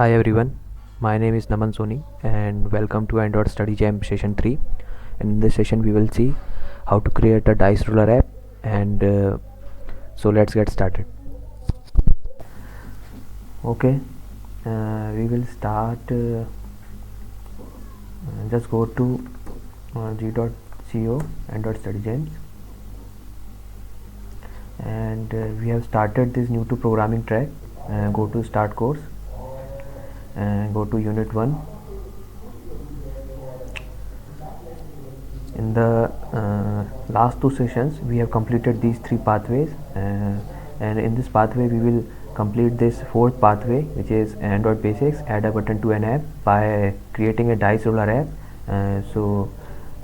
Hi everyone, my name is Naman Soni and welcome to Android Study Jam session 3. And in this session we will see how to create a dice roller app and so let's get started. Okay, we will start, just go to g.co Android Study Jams and we have started this new to programming track. Go to start course and go to unit 1. In the last two sessions we have completed these three pathways, and in this pathway we will complete this fourth pathway, which is Android basics, add a button to an app by creating a dice roller app. So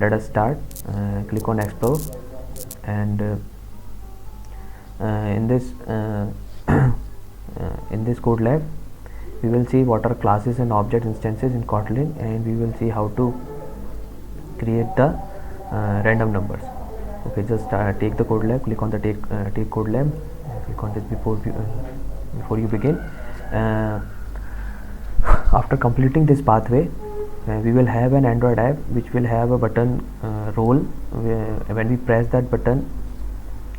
let us start. Click on explore and in this in this code lab we will see what are classes and object instances in Kotlin, and we will see how to create the random numbers. Okay, just take the code lab, click on the take code lab, click on this before you begin. After completing this pathway, we will have an Android app which will have a button roll. When we press that button,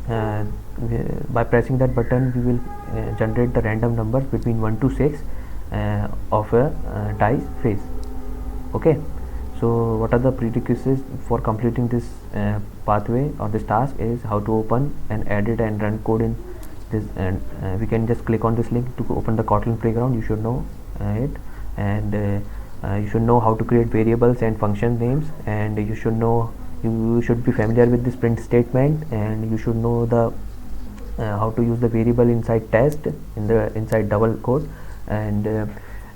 by pressing that button we will generate the random numbers between 1 to 6 of a dice face. Okay, so what are the prerequisites for completing this pathway or this task is how to open and edit and run code in this, and we can just click on this link to open the Kotlin playground. You should know it, and you should know how to create variables and function names, and you should be familiar with this print statement, and you should know the how to use the variable inside test inside double quote. And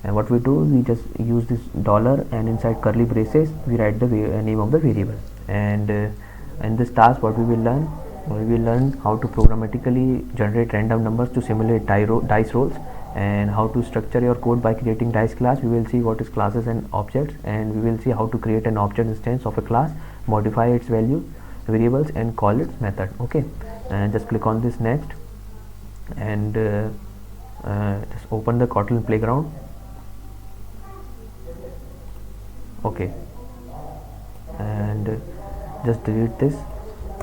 what we do, we just use this dollar, and inside curly braces we write the name of the variable. And in this task what we will learn how to programmatically generate random numbers to simulate dice rolls, and how to structure your code by creating dice class. We will see what is classes and objects, and we will see how to create an object instance of a class, modify its value variables, and call its method. Okay, and just click on this next, and just open the Kotlin playground. Okay, and just delete this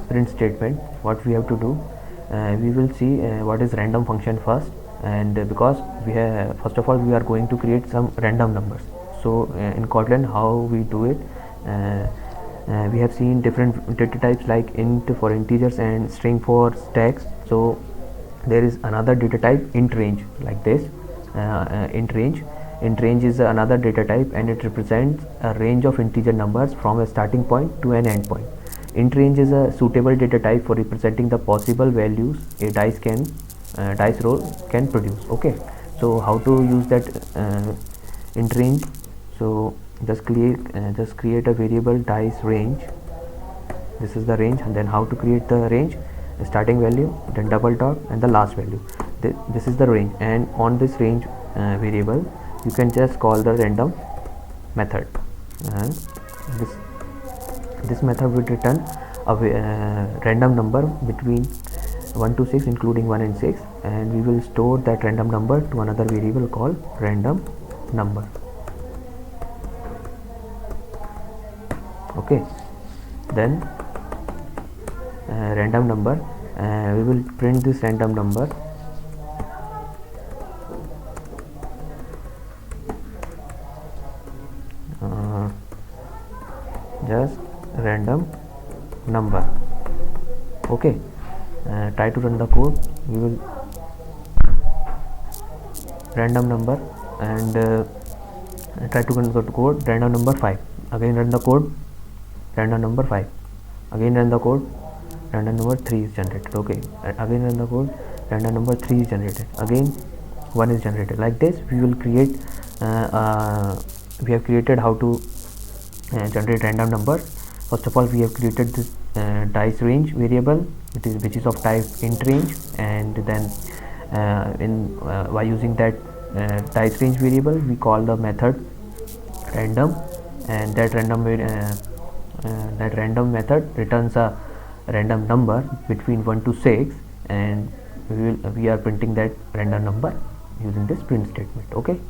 print statement. What we have to do, we will see what is random function first, and because we have, first of all we are going to create some random numbers. So in Kotlin how we do it, we have seen different data types like int for integers and string for stacks. So there is another data type, int range, like this. Int range is another data type, and it represents a range of integer numbers from a starting point to an end point. Int range is a suitable data type for representing the possible values a dice roll can produce. Okay, so how to use that int range? So just create a variable dice range. This is the range, and then how to create the range: the starting value, then double dot, and the last value. This is the range, and on this range variable you can just call the random method, and this method will return a random number between 1 to 6 including 1 and 6, and we will store that random number to another variable called random number. Okay, then random number, we will print this random number. Just random number. Okay, try to run the code. We will random number, and try to run the code random number 5. Again run the code random number 5. Again run the code, random number 3 is generated. Okay, again run the code, random number 3 is generated. Again 1 is generated. Like this we will create we have created how to generate random numbers. First of all we have created this dice range variable, which is of type int range, and then by using that dice range variable we call the method random, and that random method returns a random number between 1 to 6, and we are printing that random number using this print statement. Okay,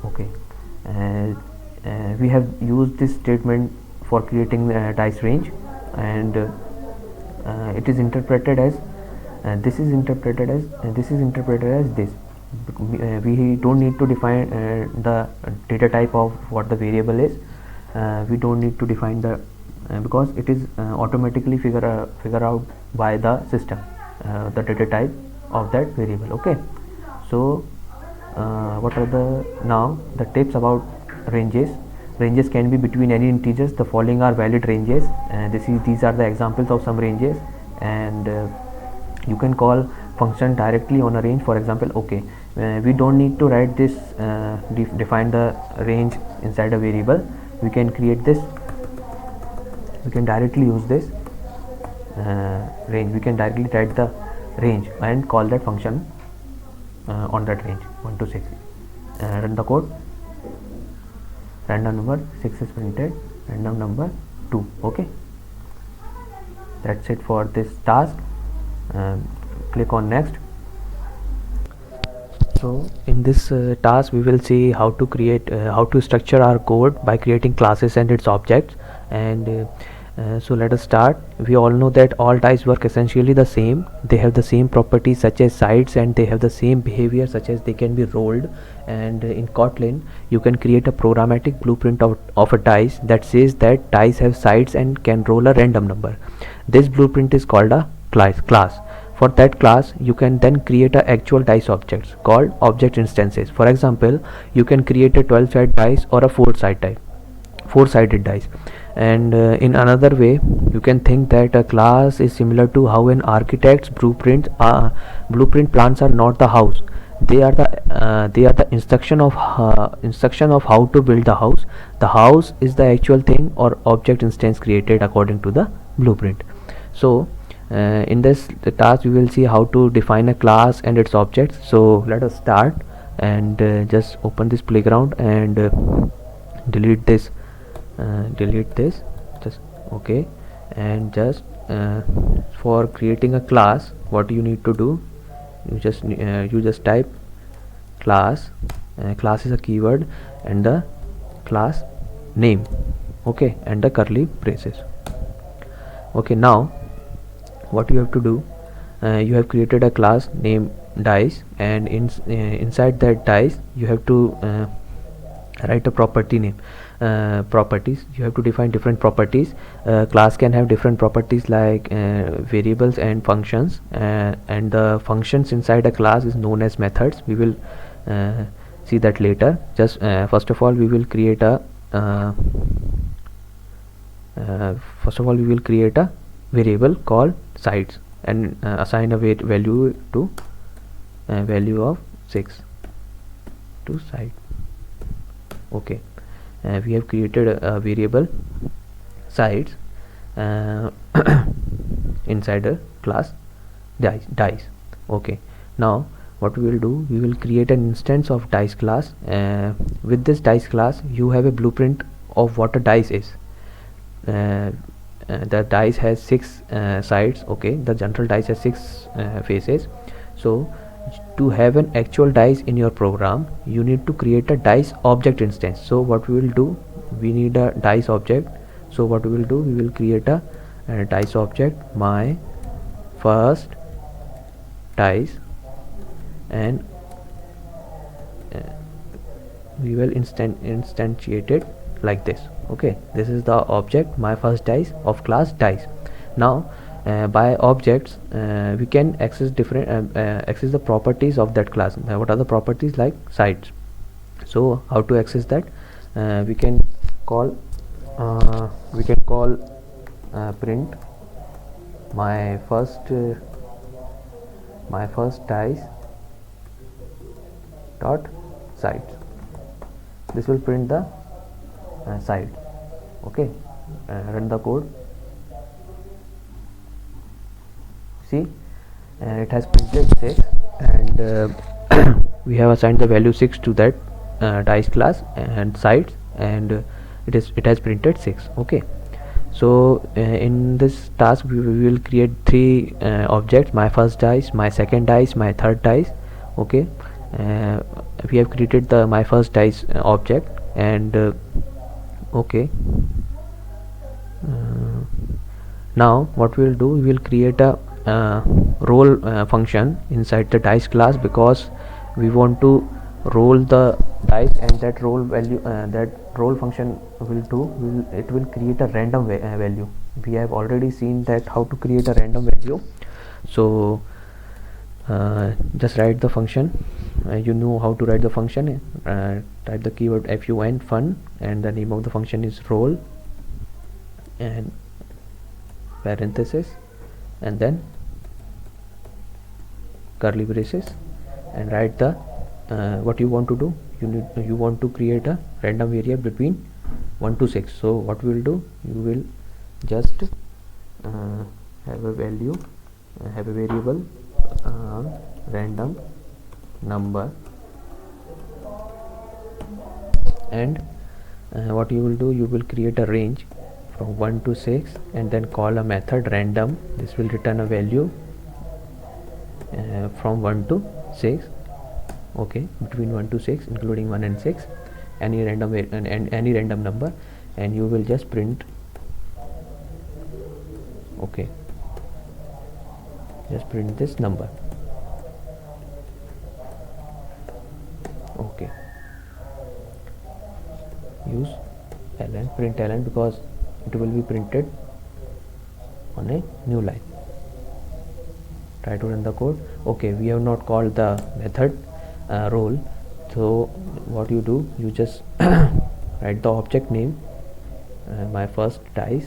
Okay, we have used this statement for creating the dice range, and it is interpreted as this is interpreted as this. We don't need to define the data type of what the variable is. We don't need to define the because it is automatically figure out by the system the data type of that variable. Okay, so what are the tips about ranges? Ranges can be between any integers. The following are valid ranges, and these are the examples of some ranges. And you can call function directly on a range. For example, okay, we don't need to write this define the range inside a variable. We can create this, we can directly use this range. We can directly write the range and call that function on that range 1 to 6. Run the code. Random number 6 is printed, random number 2. Okay, that's it for this task. Click on next. So in this task we will see how to create how to structure our code by creating classes and its objects. And so let us start. We all know that all dice work essentially the same. They have the same properties such as sides, and they have the same behavior such as they can be rolled. And in Kotlin you can create a programmatic blueprint of a dice that says that dice have sides and can roll a random number. This blueprint is called a class. For that class you can then create a actual dice objects called object instances. For example, you can create a 12-sided dice or a 4-sided dice. And in another way you can think that a class is similar to how an architect's blueprint plans are not the house. They are the instruction of how to build the house. The house is the actual thing or object instance created according to the blueprint. So in this task we will see how to define a class and its objects. So let us start, and just open this playground and delete this just okay. And just for creating a class, what you need to do, you just type class. Class is a keyword, and the class name, okay, and the curly braces. Okay, now what you have to do, you have created a class named dice, and inside that dice you have to write a property name. Properties, you have to define different properties. Class can have different properties like variables and functions, and the functions inside a class is known as methods. We will see that later. Just first of all we will create a variable called sides, and assign a value to value of 6 to side. Okay, we have created a variable sides inside a class dice. Okay, now what we will do, we will create an instance of dice class. With this dice class you have a blueprint of what a dice is. The dice has 6 sides. Okay, the general dice has 6 faces. So to have an actual dice in your program, you need to create a dice object instance. So what we will do, we need a dice object. So what we will do, we will create a dice object, my first dice, and we will instantiate it like this. Okay, this is the object my first dice of class dice. Now by objects we can access the properties of that class. What are the properties? Like sides. So how to access that? We can call print my first dice dot sides. This will print the side. Okay, run the code. See, it has printed 6, and we have assigned the value 6 to that dice class and sides, and it has printed 6. Okay, so in this task we will create 3 objects: my first dice, my second dice, my third dice. Okay, we have created the my first dice object, and okay. Now what we will do, we will create a roll function inside the dice class, because we want to roll the dice, and that roll value, that roll function it will create a random value. We have already seen that how to create a random value. So just write the function. You know how to write the function. Type the keyword fun, and the name of the function is roll, and parenthesis, and then curly braces, and write the what you want to do. You want to create a random variable between 1 to 6. So what we will do, you will just have a value, have a variable random number, and what you will do, you will create a range from 1 to 6, and then call a method random. This will return a value from 1 to 6, okay, between 1 to 6, including 1 and 6, any random and any random number, and you will just print, okay, just print this number, okay. Use ln, print ln, because it will be printed on a new line. Try to run the code. Okay, we have not called the method roll. So what you do, you just write the object name, my first dice,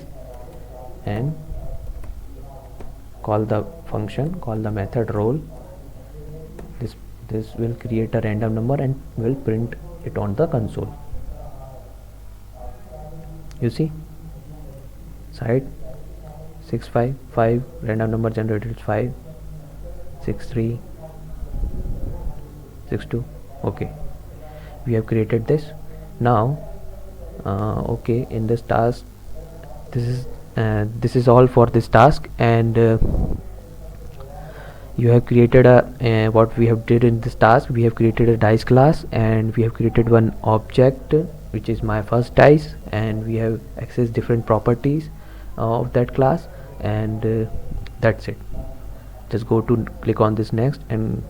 and call the function, call the method roll. This will create a random number and will print it on the console. You see, side 655, random number generated is 5, 63, 62. Okay, we have created this. Now okay, in this task, this is all for this task, and you have created a what we have did in this task, we have created a dice class, and we have created one object which is my first dice, and we have accessed different properties of that class, and that's it. Just go to click on this next, and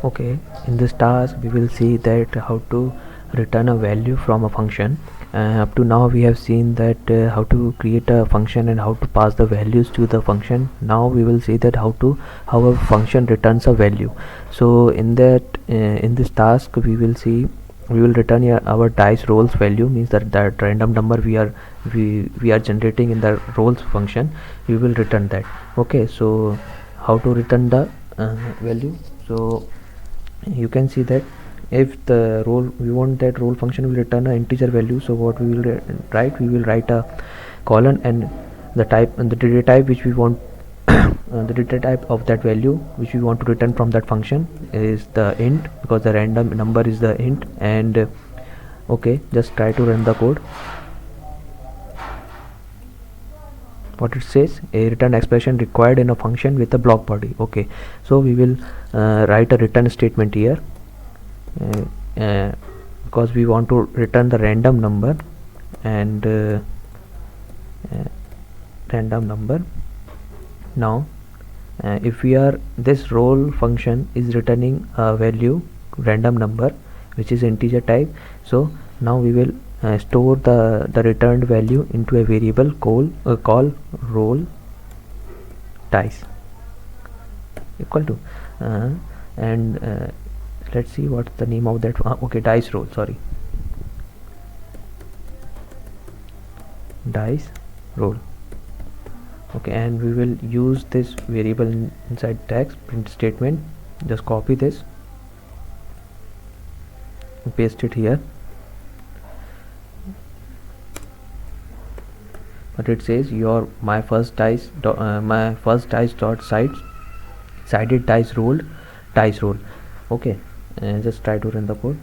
okay, in this task we will see that how to return a value from a function. Up to now we have seen that how to create a function and how to pass the values to the function. Now we will see that how a function returns a value. So in this task we will return our dice rolls value, means that random number we are generating in the rolls function. We will return that. Okay, so how to return the value? So you can see that if the roll, we want that roll function will return an integer value. So what we will write, we will write a colon, and the type and the data type which we want the data type of that value which we want to return from that function is the int, because the random number is the int. And okay, just try to run the code. What it says, a return expression required in a function with a block body. Okay, so we will write a return statement here, because we want to return the random number, and random number. Now if we are, this roll function is returning a value random number which is integer type. So now we will store the returned value into a variable call roll dice equal to and let's see what's the name of that. Okay, dice roll, sorry, dice roll. Okay, and we will use this variable inside text print statement. Just copy this and paste it here. But it says my first dice dot sided dice roll. Okay, just try to run the code.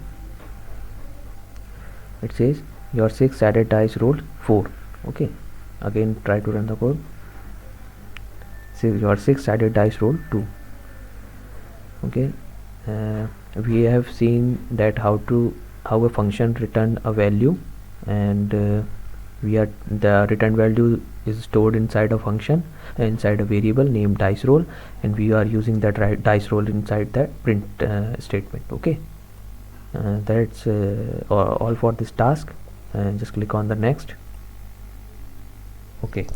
It says your 6 sided dice rolled 4. Okay, again try to run the code. your 6-sided dice roll 2. Okay, we have seen that how a function return a value, and the return value is stored inside a function, inside a variable named dice roll, and we are using that dice roll inside that print statement. Okay, that's all for this task. Just click on the next. Okay,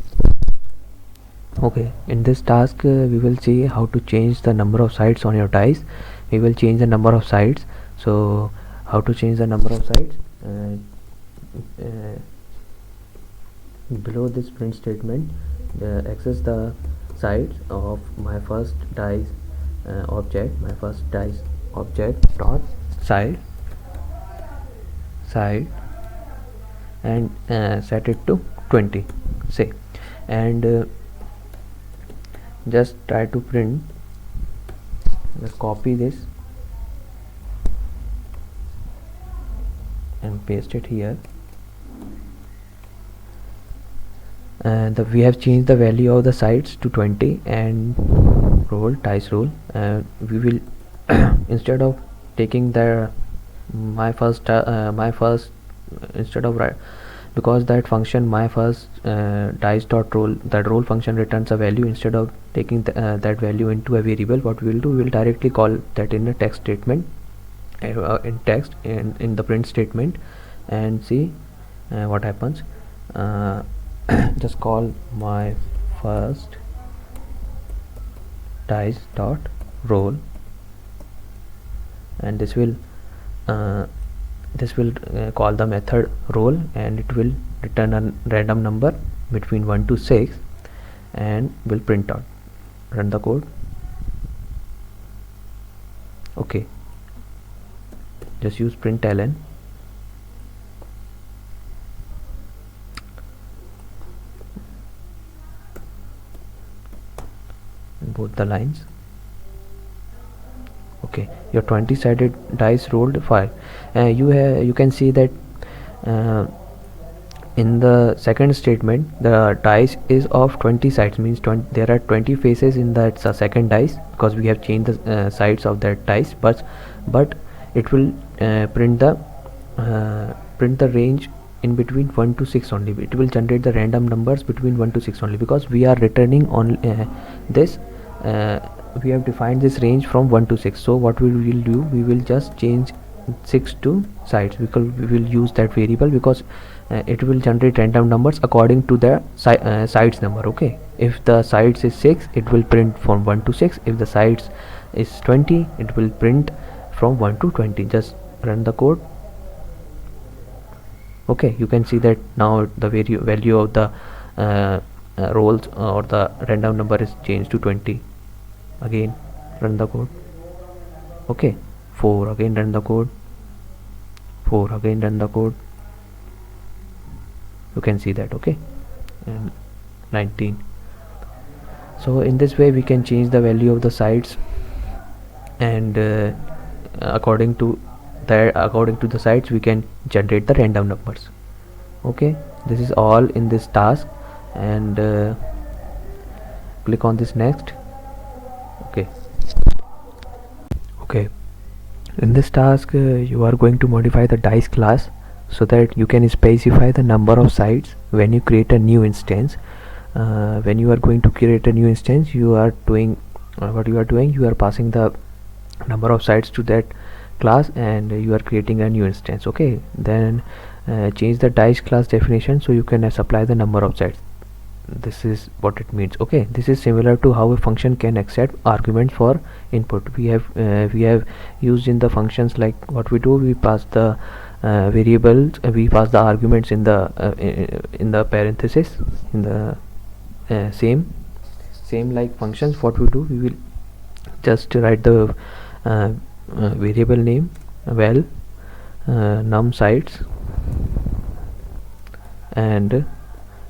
in this task we will see how to change the number of sides on your dice. We will change the number of sides. So how to change the number of sides? Below this print statement, access the sides of my first dice object, dot side, and set it to 20, say, and just try to print. Just copy this and paste it here, and we have changed the value of the sides to 20 and dice roll. We will instead of taking the instead of because that function my first dice dot roll, that roll function returns a value. Instead of taking that value into a variable, what we will do, we will directly call that in a text statement, in text and in the print statement, and see what happens. Just call my first dice dot roll, and this will call the method roll, and it will return a random number between 1 to 6 and will print out. Run the code. Okay, just use println in both the lines. Okay, your 20-sided dice rolled file. You can see that in the second statement the dice is of 20 sides, means there are 20 faces in that second dice, because we have changed the sides of that dice, but it will print the range in between 1 to 6 only. It will generate the random numbers between 1 to 6 only, because we are returning on this we have defined this range from 1 to 6. So what we will do, we will just change 6 to sides, because we will use that variable, because it will generate random numbers according to the sides number. Okay, if the sides is 6, it will print from 1 to 6. If the sides is 20, it will print from 1 to 20. Just run the code. Okay, you can see that now the value of the rolls or the random number is changed to 20. Again run the code. Okay, 4, again run the code. 4, again run the code. You can see that. Okay, and 19. So in this way we can change the value of the sides, and according to the sides we can generate the random numbers. Okay, this is all in this task, and click on this next. Okay, in this task you are going to modify the dice class so that you can specify the number of sides when you create a new instance. When you are going to create a new instance, you are doing what you are doing, you are passing the number of sides to that class, and you are creating a new instance. Okay, then change the dice class definition so you can supply the number of sides. This is what it means. Okay, this is similar to how a function can accept arguments for input. We have used in the functions, like what we do, we pass the variables, we pass the arguments in the parenthesis, in the same like functions. What we do, we will just write the variable name, well, num sides, and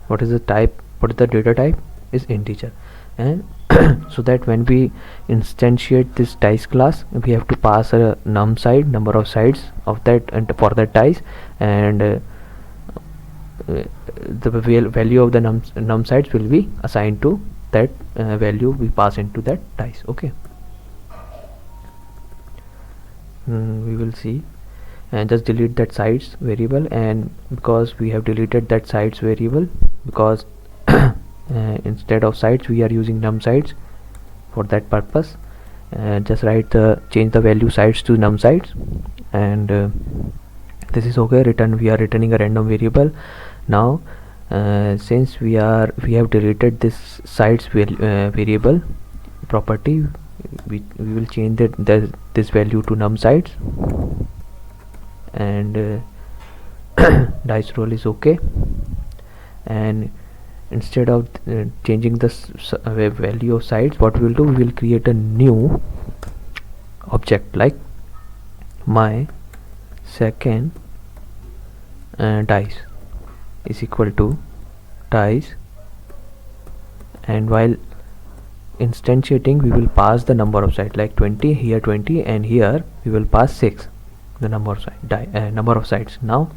what is the type, what is the data type, is integer. And so that when we instantiate this dice class, we have to pass a num side, number of sides of that, and for that dice, and the value of the num sides will be assigned to that value we pass into that dice. Okay. We will see, and just delete that sides variable, and because we have deleted that sides variable, because instead of sides we are using num sides for that purpose, just change the value sides to num sides, and this is okay. We are returning a random variable. Now since we have deleted this sides variable property, we will change this value to num sides, and dice roll is okay. And instead of changing the value of sides, what we will do, we will create a new object like my second dice is equal to dice, and while instantiating we will pass the number of sides like 20, here 20, and here we will pass 6, the number of sides. Now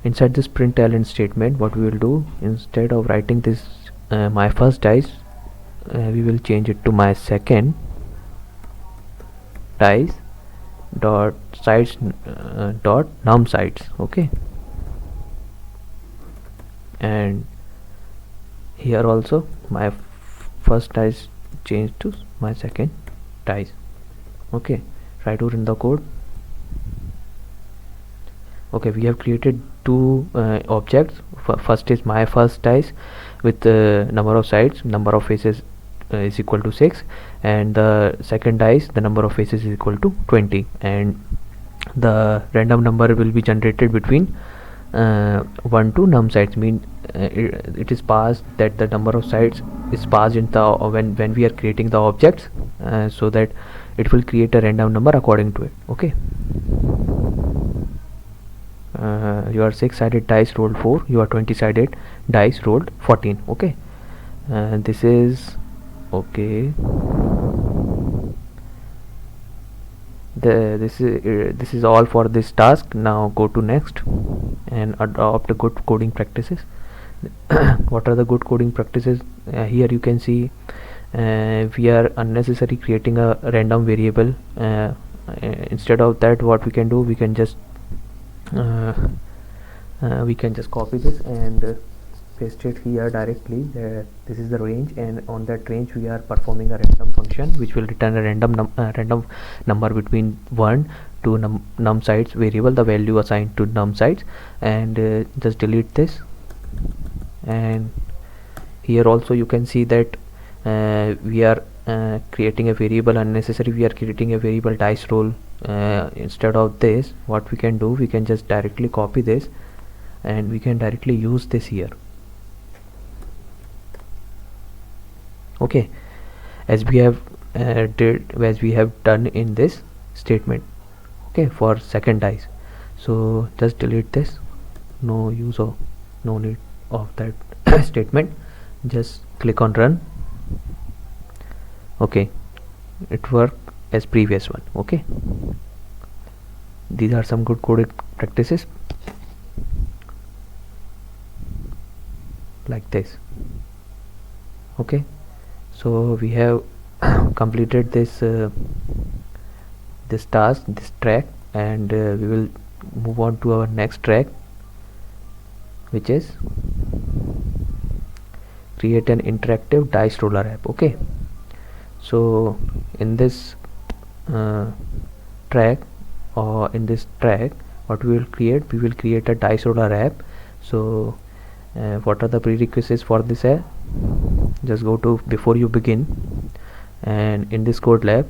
inside this println statement, what we will do, instead of writing this my first dice, we will change it to my second dice dot sides dot num sides. Okay. And here also my first dice changed to my second dice. Okay, try to run the code. Okay, we have created two objects. First is my first dice with the number of sides, number of faces is equal to 6, and the second dice, the number of faces is equal to 20, and the random number will be generated between 1 to num sides. Mean it is passed that the number of sides is passed in the when we are creating the objects, so that it will create a random number according to it. Okay. Your 6-sided dice rolled 4, your 20-sided dice rolled 14. Okay. This is okay. This is all for this task. Now go to next and adopt good coding practices. What are the good coding practices? Here you can see we are unnecessarily creating a random variable. Instead of that, what we can do, we can just copy this and paste it here directly. This is the range, and on that range we are performing a random function which will return a random number between 1 to num sides variable, the value assigned to num sides, and just delete this. And here also you can see that we are creating a variable unnecessary. We are creating a variable dice roll. Instead of this, what we can do, we can just directly copy this and we can directly use this here. Okay, as we have done in this statement. Okay, for second dice. So just delete this. No need of that statement. Just click on run. Okay, it worked as previous one. Okay, these are some good coding practices like this. Okay, so we have completed this this task, this track, and we will move on to our next track, which is create an interactive dice roller app. Okay, so in this track, what we will create a dice roller app. So what are the prerequisites for this app? Just go to before you begin, and in this code lab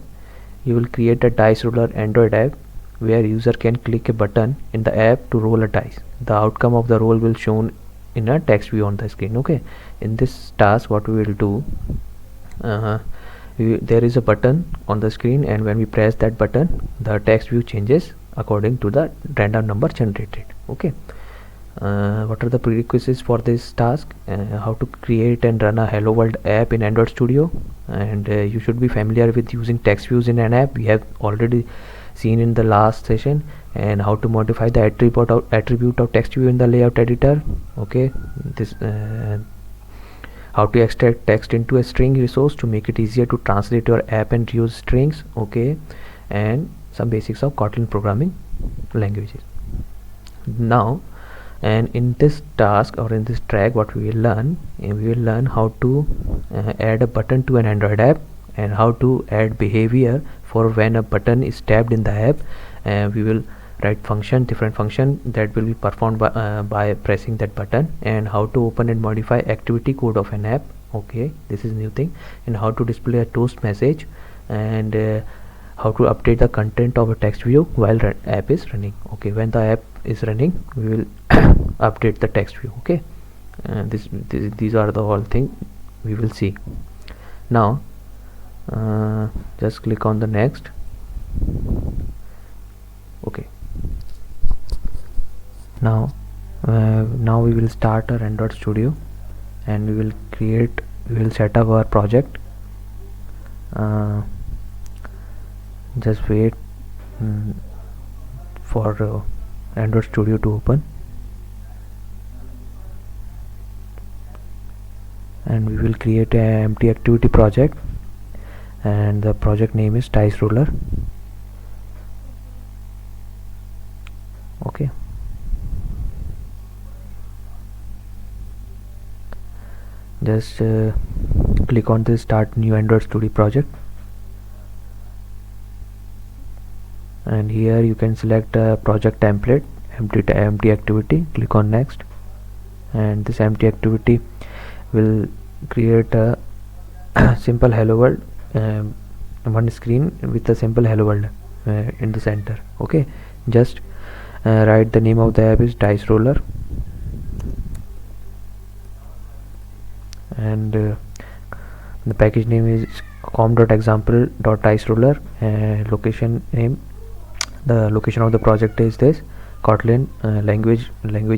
you will create a dice roller Android app where user can click a button in the app to roll a dice. The outcome of the roll will shown in a text view on the screen. Okay, in this task what we will do, there is a button on the screen, and when we press that button, the text view changes according to the random number generated. Okay, what are the prerequisites for this task? How to create and run a Hello World app in Android Studio, and you should be familiar with using text views in an app. We have already seen in the last session, and how to modify the attribute of text view in the layout editor. Okay, this how to extract text into a string resource to make it easier to translate your app and use strings, okay, and some basics of Kotlin programming languages. Now, and in this task or in this track, what we will learn how to add a button to an Android app, and how to add behavior for when a button is tapped in the app. We will write different function that will be performed by pressing that button, and how to open and modify activity code of an app, okay, this is new thing, and how to display a toast message, and how to update the content of a text view while app is running, okay. When the app is running, we will update the text view, okay. These are the all thing we will see now. Just click on the next, okay. Now we will start our Android Studio, and we will set up our project. Just wait for Android Studio to open, and we will create an empty activity project, and the project name is Dice Roller, okay. Just click on this start new Android Studio project, and here you can select a project template, empty activity, click on next, and this empty activity will create a simple hello world, one screen with a simple hello world in the center, okay. Just write the name of the app is Dice Roller, and the package name is com.example.diceroller, and location name, the location of the project is this Kotlin, language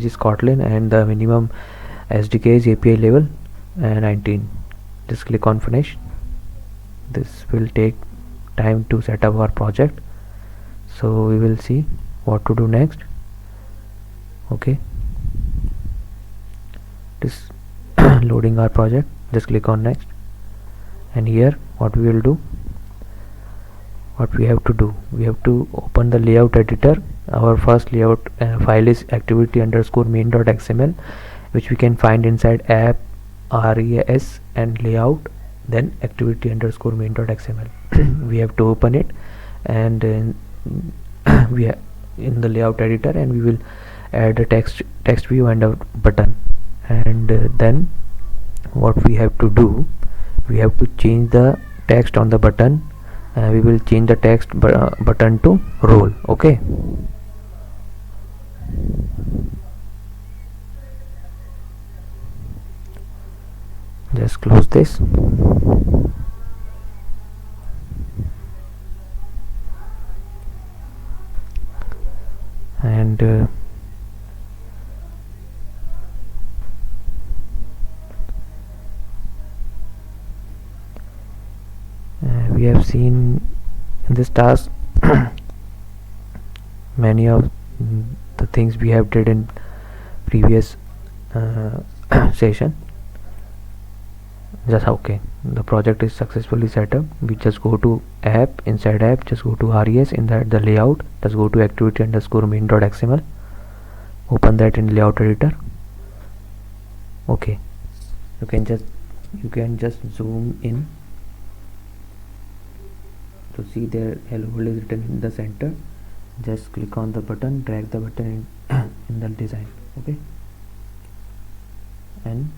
is Kotlin, and the minimum SDK is API level 19. Just click on finish. This will take time to set up our project, so we will see what to do next, okay. This loading our project. Just click on next, and here what we will do, what we have to do, we have to open the layout editor. Our first layout file is activity_main.xml, which we can find inside app res and layout, then activity_main.xml. we have to open it, and we have in the layout editor, and we will add a text view and a button, and then what we have to do, we have to change the text on the button. We will change the text button to role, okay. Just close this, and we have seen in this task many of the things we have did in previous session. Just okay, the project is successfully set up. We just go to app, inside app just go to res, in that the layout, just go to activity_main.xml, open that in layout editor, okay. You can just zoom in to see there hello world is written in the center. Just click on the button, drag the button in the design, okay, and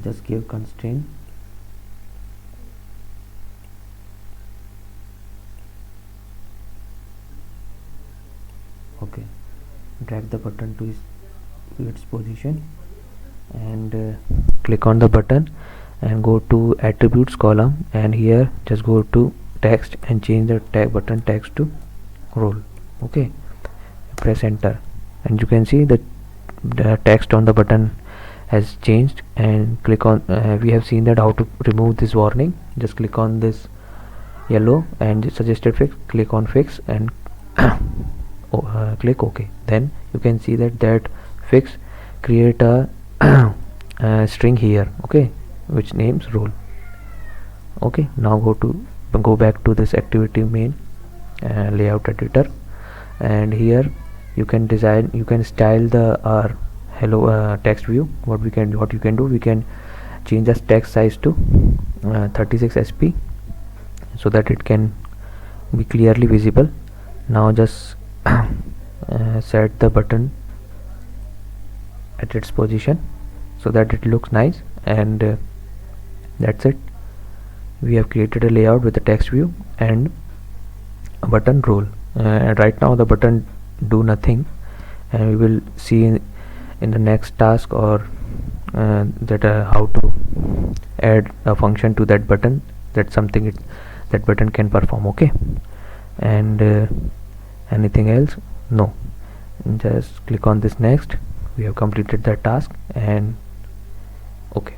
just give constraint, okay. Drag the button to its position, and click on the button, and go to attributes column, and here just go to text and change the button text to role, okay. Press enter, and you can see that the text on the button has changed. And click on we have seen that how to remove this warning. Just click on this yellow and suggested fix, click on fix, and click OK. Then you can see that fix create a string here, okay, which names role. Okay, now go back to this activity main layout editor, and here you can design, you can style the our hello text view. What you can do, we can change the text size to 36 sp so that it can be clearly visible. Now just set the button at its position so that it looks nice, and that's it. We have created a layout with a text view and a button role. Right now the button do nothing, and we will see in the next task, or that how to add a function to that button, that something that button can perform. Okay, and anything else? No, just click on this next. We have completed that task, and okay,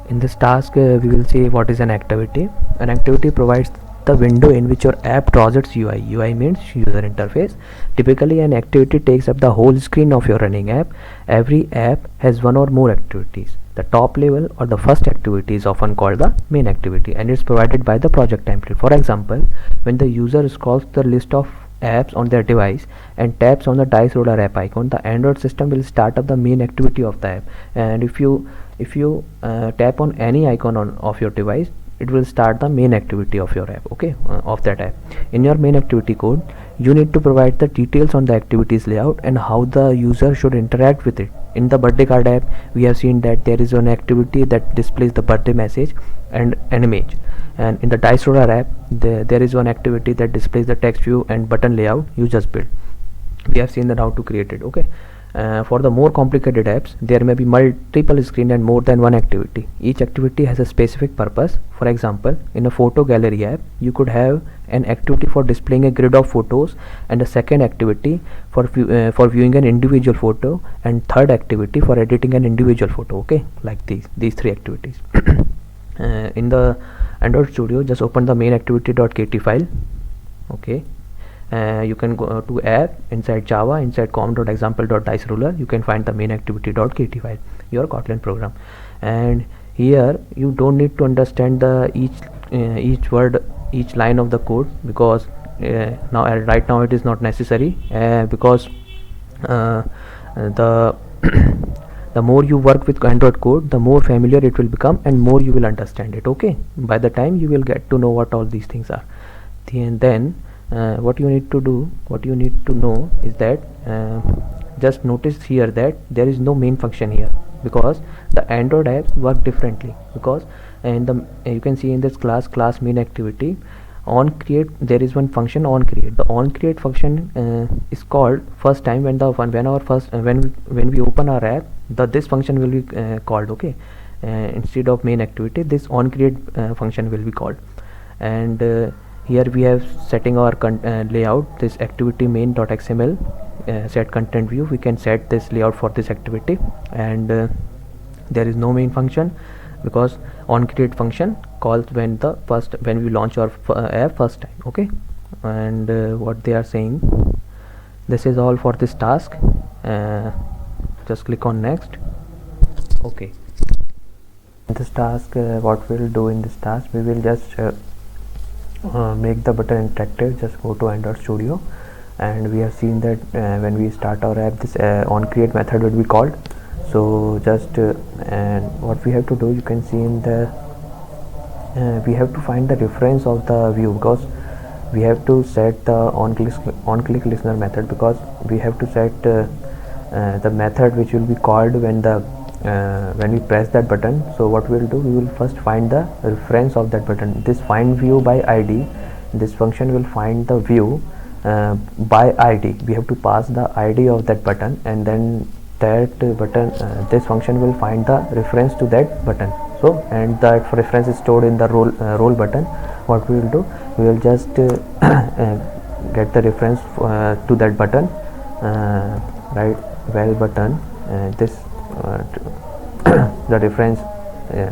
in this task we will see what is an activity. An activity provides the window in which your app draws its UI. UI means user interface. Typically an activity takes up the whole screen of your running app. Every app has one or more activities. The top level or the first activity is often called the main activity, and it's provided by the project template. For example, when the user scrolls the list of apps on their device and taps on the dice roller app icon, the Android system will start up the main activity of the app. And if you tap on any icon of your device, it will start the main activity of your app, okay, of that app. In your main activity code, you need to provide the details on the activities layout and how the user should interact with it. In the birthday card app, we have seen that there is an activity that displays the birthday message and an image, and in the dice roller app there is one activity that displays the text view and button layout you just built. We have seen that how to create it. Okay, for the more complicated apps, there may be multiple screen and more than one activity. Each activity has a specific purpose. For example, in a photo gallery app, you could have an activity for displaying a grid of photos, and a second activity for viewing an individual photo, and third activity for editing an individual photo. Okay, like these three activities. In the Android Studio, just open the main activity.kt file. Okay, you can go to app, inside Java, inside com.example.diceruler, you can find the main activity.kt file, your Kotlin program. And here you don't need to understand the each word, each line of the code, because right now it is not necessary, because the the more you work with Android code, the more familiar it will become and more you will understand it. Okay, by the time you will get to know what all these things are. And then what you need to know is that just notice here that there is no main function here, because the Android apps work differently. Because in the you can see in this class main activity, on create, there is one function on create. The on create function is called first time when when we open our app, this function will be called. Okay, instead of main activity, this on create function will be called. And here we have setting our layout, this activity main.xml set content view. We can set this layout for this activity, and there is no main function because on create function calls when we launch our app first time. Okay, and what they are saying, this is all for this task. Just click on next. Okay, this task, what we'll do in this task, we will just make the button interactive. Just go to Android Studio, and we have seen that when we start our app, this on create method will be called. So just and what we have to do, you can see in the we have to find the reference of the view, because we have to set the on click listener method, because we have to set the method which will be called when we press that button. So what we will do, we will first find the reference of that button. This find view by ID, this function will find the view by ID. We have to pass the ID of that button, and then that button this function will find the reference to that button. So, and that reference is stored in the role button. What we will do, we will just get the reference to that button, right, well button, this the reference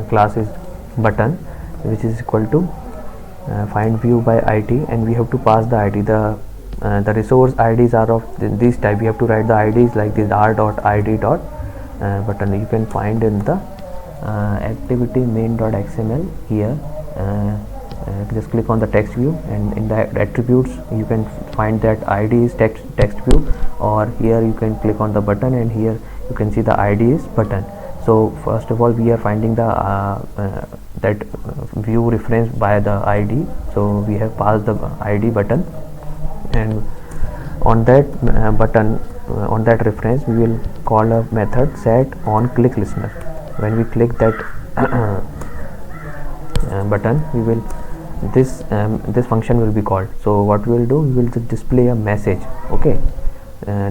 class is button, which is equal to find view by ID, and we have to pass the ID. The resource IDs are of this type. We have to write the IDs like this r.id. button you can find in the activity main.xml here. Just click on the text view, and in the attributes you can find that id is text view, or here you can click on the button and here you can see the id is button. So first of all we are finding the that view reference by the id, so we have passed the id button, and on that button on that reference we will call a method set on click listener. When we click that button, we will this function will be called. So what we will do, we will just display a message. Okay,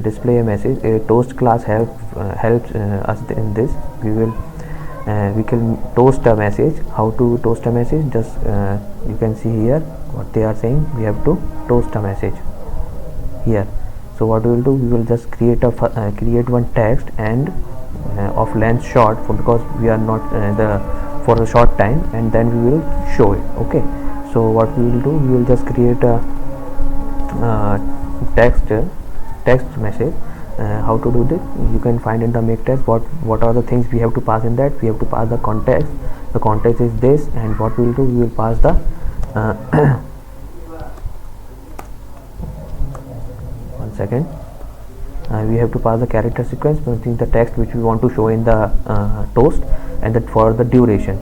display a message. A toast class helps us in this. We can toast a message. How to toast a message? Just you can see here what they are saying. We have to toast a message here. So what we will do, we will just create one text and of length short, because we are not for a short time, and then we will show it. Okay, so what we will do, we will just create a text message. How to do this, you can find in the make text. What are the things we have to pass in that? We have to pass the context. The context is this, and what we will do, we will pass the one second. We have to pass the character sequence between the text which we want to show in the toast, and that for the duration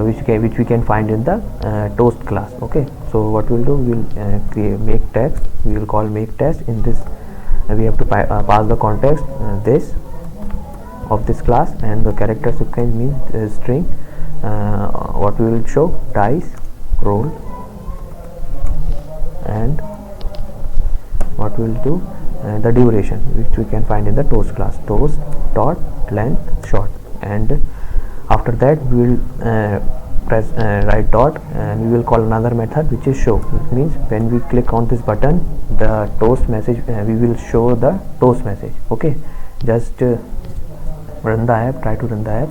which we can find in the toast class. Okay, so what we'll do, we'll make text. We will call make text. In this we have to pass the context this of this class, and the character sequence means string. What we will show, dice roll, and what we will do, the duration which we can find in the toast class, toast dot length short. And after that we will press right dot, and we will call another method which is show. It means when we click on this button, the toast message, we will show the toast message. Okay, just run the app, try to run the app.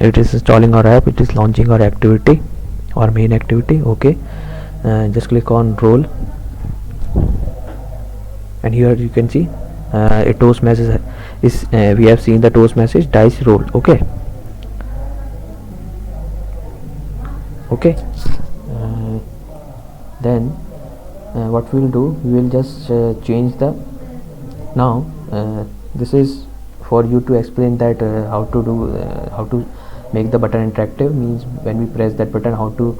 It is installing our app, it is launching our activity, our main activity. Okay, just click on roll, and here you can see a toast message is we have seen the toast message, dice roll. Okay, then what we will do, we will just change the now this is for you to explain that how to make the button interactive. Means when we press that button, how to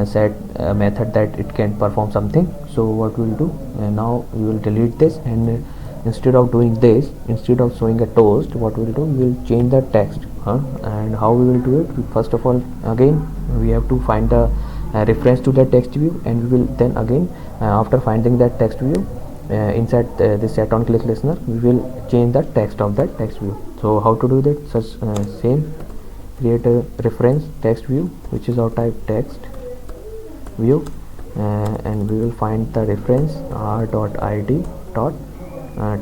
set a method that it can perform something. So what we will do, now we will delete this, and instead of doing this, instead of showing a toast, what we will do, we will change the text. And how we will do it, first of all, again we have to find the reference to the text view, and we will then again after finding that text view, inside this set on click listener, we will change the text of that text view. So how to do that? Such same, create a reference text view which is of type text view, and we will find the reference r.id dot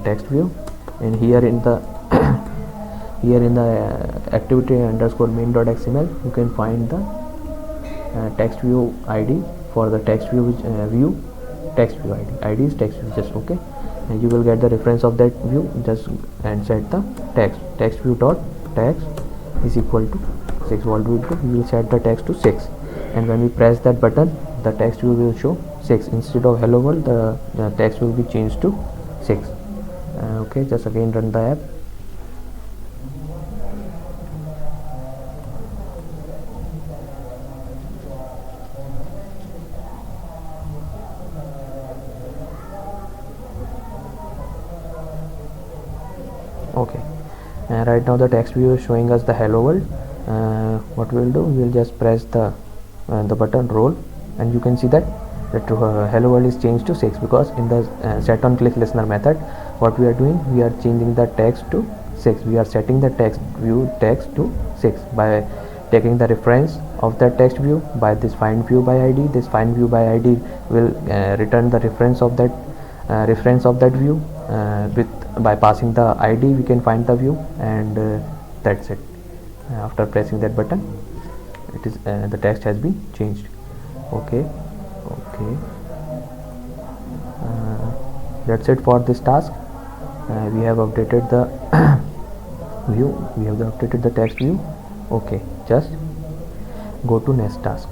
text view, and here in the activity underscore main.xml you can find the text view id for the text view text view id is text view. Just okay, and you will get the reference of that view, just and set the text view dot text is equal to 6. What we will set the text to 6, and when we press that button, the text view will show 6. Instead of hello world, the text will be changed to 6. Okay, just again run the app. Okay, right now the text view is showing us the hello world. What we will do, we will just press the button roll, and you can see that hello world is changed to 6, because in the set on click listener method, what we are doing, we are changing the text to 6. We are setting the text view text to 6 by taking the reference of that text view by this find view by id. This find view by id will return the reference of that view. By passing the id we can find the view, and that's it. After pressing that button, it is the text has been changed. Okay. That's it for this task. We have updated the view, we have updated the text view. Okay, just go to next task,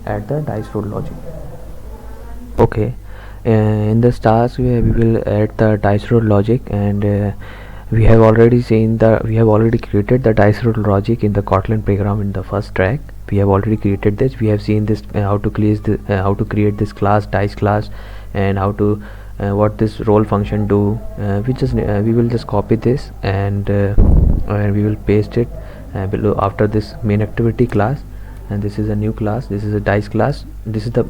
add the dice roll logic. Okay, in this task we will add the dice roll logic, and we have already created the dice roll logic in the Kotlin program in the first track. We have already created this. We have seen this how to create this class, dice class, and how to what this roll function do. We will just copy this, and we will paste it below after this main activity class. And this is a new class, this is a dice class. This is the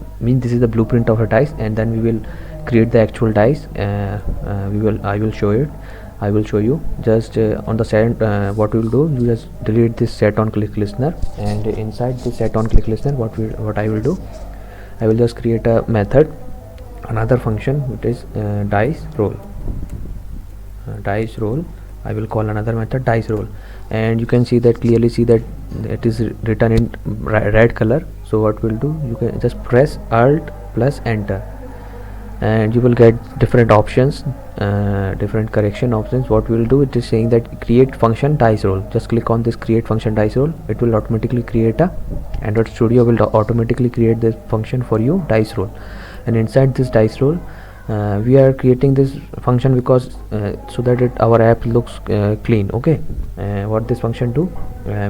blueprint of a dice, and then we will create the actual dice. I will show you just on the set. What we will do, you just delete this set on click listener, and inside this set on click listener, what I will do, I will just create a method, another function, which is dice roll. I will call another method dice roll, and you can clearly see that it is written in red color. So what we'll do, you can just press Alt plus Enter, and you will get different options, different correction options. What we will do, it is saying that create function dice roll. Just click on this create function dice roll. It will automatically create Android Studio will automatically create this function for you, dice roll. And inside this dice roll, we are creating this function because so that our app looks clean. Okay, what this function do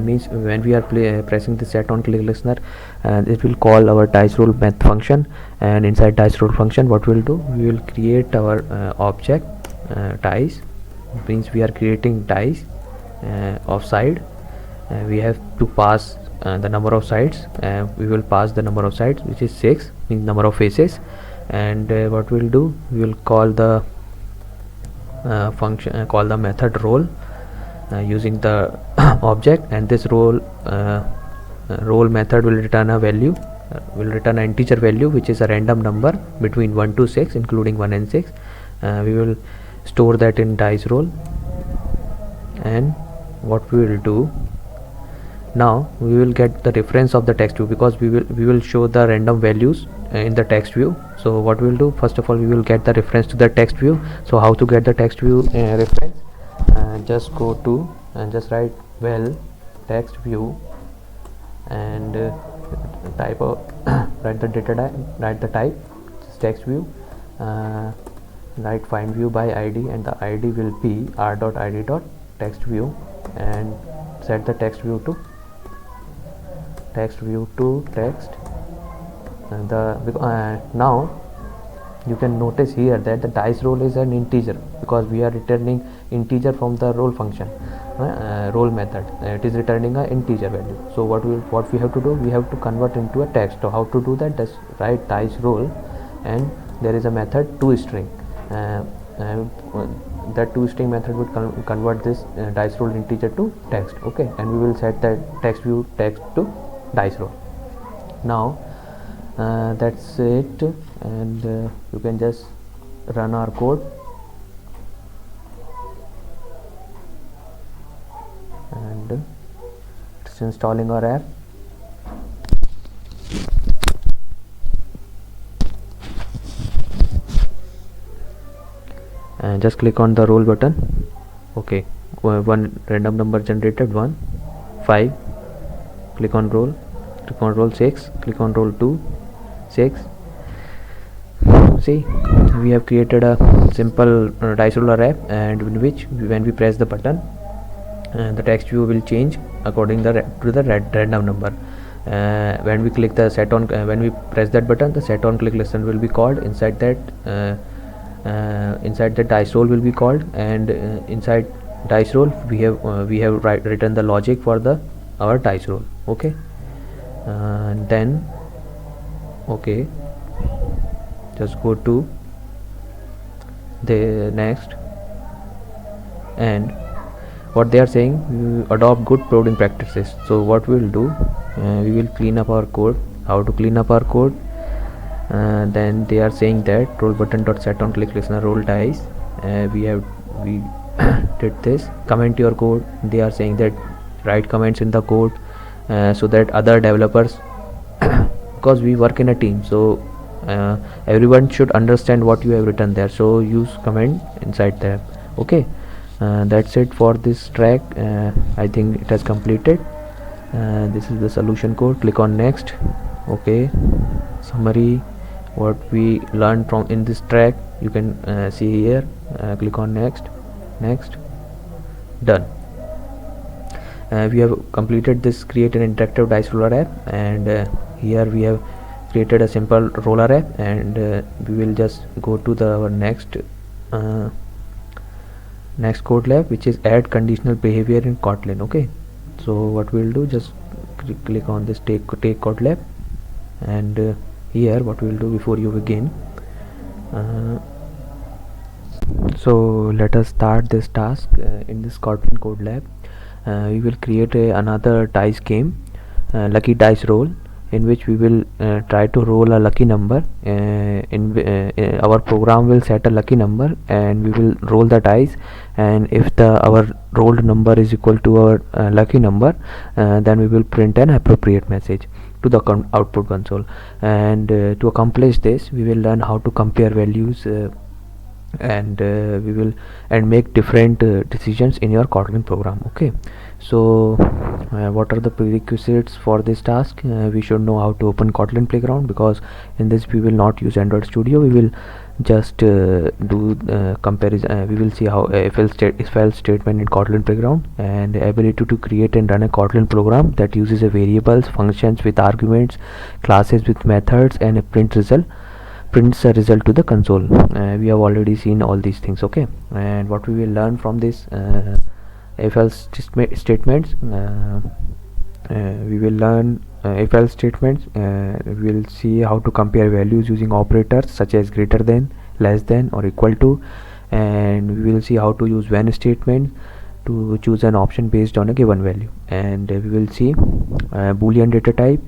means, when we are pressing the set on click listener, it will call our dice roll math function, and inside dice roll function, what we will do, we will create our object dice. Means we are creating dice of side. We have to pass the number of sides. We will pass the number of sides, which is 6, means number of faces. And what we'll do, we will call the method roll using the object, and this roll method will return a value, will return an integer value, which is a random number between 1 to 6, including 1 and 6. We will store that in dice roll. And what we will do now, we will get the reference of the text view, because we will show the random values in the text view. So what we will do, first of all, we will get the reference to the text view. So how to get the text view reference? Just go to and just write text view, and type write the data type, write the type, text view, write find view by id, and the id will be r.id.text view, and set the text view to text. And now you can notice here that the dice roll is an integer, because we are returning integer from the roll function, roll method. It is returning an integer value. So what we have to do, we have to convert into a text. So how to do that? Just write dice roll, and there is a method toString. That toString method would convert this dice roll integer to text. Okay, and we will set that text view text to dice roll. Now that's it, and you can just run our code, and it's installing our app. And just click on the roll button. Okay, one random number generated, 1, 5. Click on roll, 6, click on roll 2, 6. See, we have created a simple dice roller app, and in which when we press the button, the text view will change according to the random number. When we click the when we press that button, the set on click listen will be called. Inside that inside the dice roll will be called, and inside dice roll we have written the logic for our dice roll. Okay, and then okay, just go to the next, and what they are saying, adopt good coding practices. So what we will do, we will clean up our code. How to clean up our code? Then they are saying that roll button dot set on click listener roll dice. We did this. Comment your code. They are saying that write comments in the code so that other developers because we work in a team, so everyone should understand what you have written there, so use comment inside there. Okay, that's it for this track. I think it has completed. This is the solution code. Click on next. Okay, summary what we learned from in this track you can see here. Click on next. Done. We have completed this create an interactive dice roller app, and here we have created a simple roller app, and we will just go to our next code lab, which is add conditional behavior in Kotlin. Okay, so what we'll do, just click on this take code lab, and here what we'll do before you begin, so let us start this task. In this Kotlin code lab, we will create another dice game, lucky dice roll, in which we will try to roll a lucky number. Our program will set a lucky number, and we will roll the dice, and if our rolled number is equal to our lucky number, then we will print an appropriate message to the output console. And to accomplish this, we will learn how to compare values, and we will make different decisions in your Kotlin program. Okay, so what are the prerequisites for this task? We should know how to open Kotlin Playground, because in this we will not use Android Studio. We will just do comparison. We will see how if else statement in Kotlin Playground, and ability to create and run a Kotlin program that uses a variables, functions with arguments, classes with methods, and a prints a result to the console. We have already seen all these things. Okay, and what we will learn from this if else statements, we will learn if else statements. We will see how to compare values using operators such as greater than, less than, or equal to, and we will see how to use when statement to choose an option based on a given value, and we will see boolean data type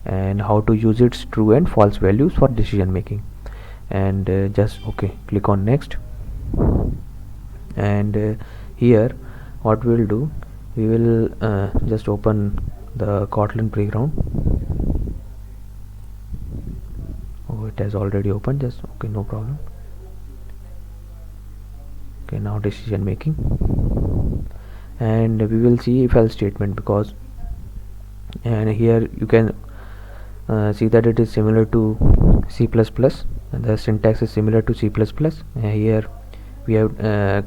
and how to use its true and false values for decision making. And just okay, click on next, and here what we will do, we will just open the Kotlin Playground. Oh, it has already opened. Just okay, no problem. Okay, now decision making, and we will see if else statement, because and here you can see that it is similar to C++, and the syntax is similar to C++. Here we have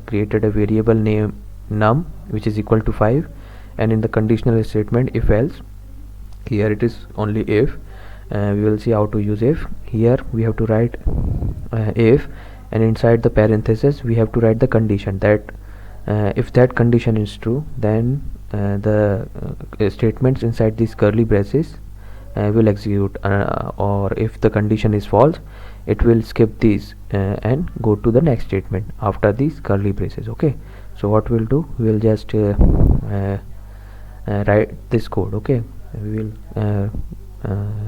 created a variable name num, which is equal to 5, and in the conditional statement if else, here it is only if. We will see how to use if. Here we have to write if, and inside the parenthesis we have to write the condition that if that condition is true, then the statements inside these curly braces will execute, or if the condition is false, it will skip these and go to the next statement after these curly braces. Okay, so what we'll do, we'll just write this code. Okay, we will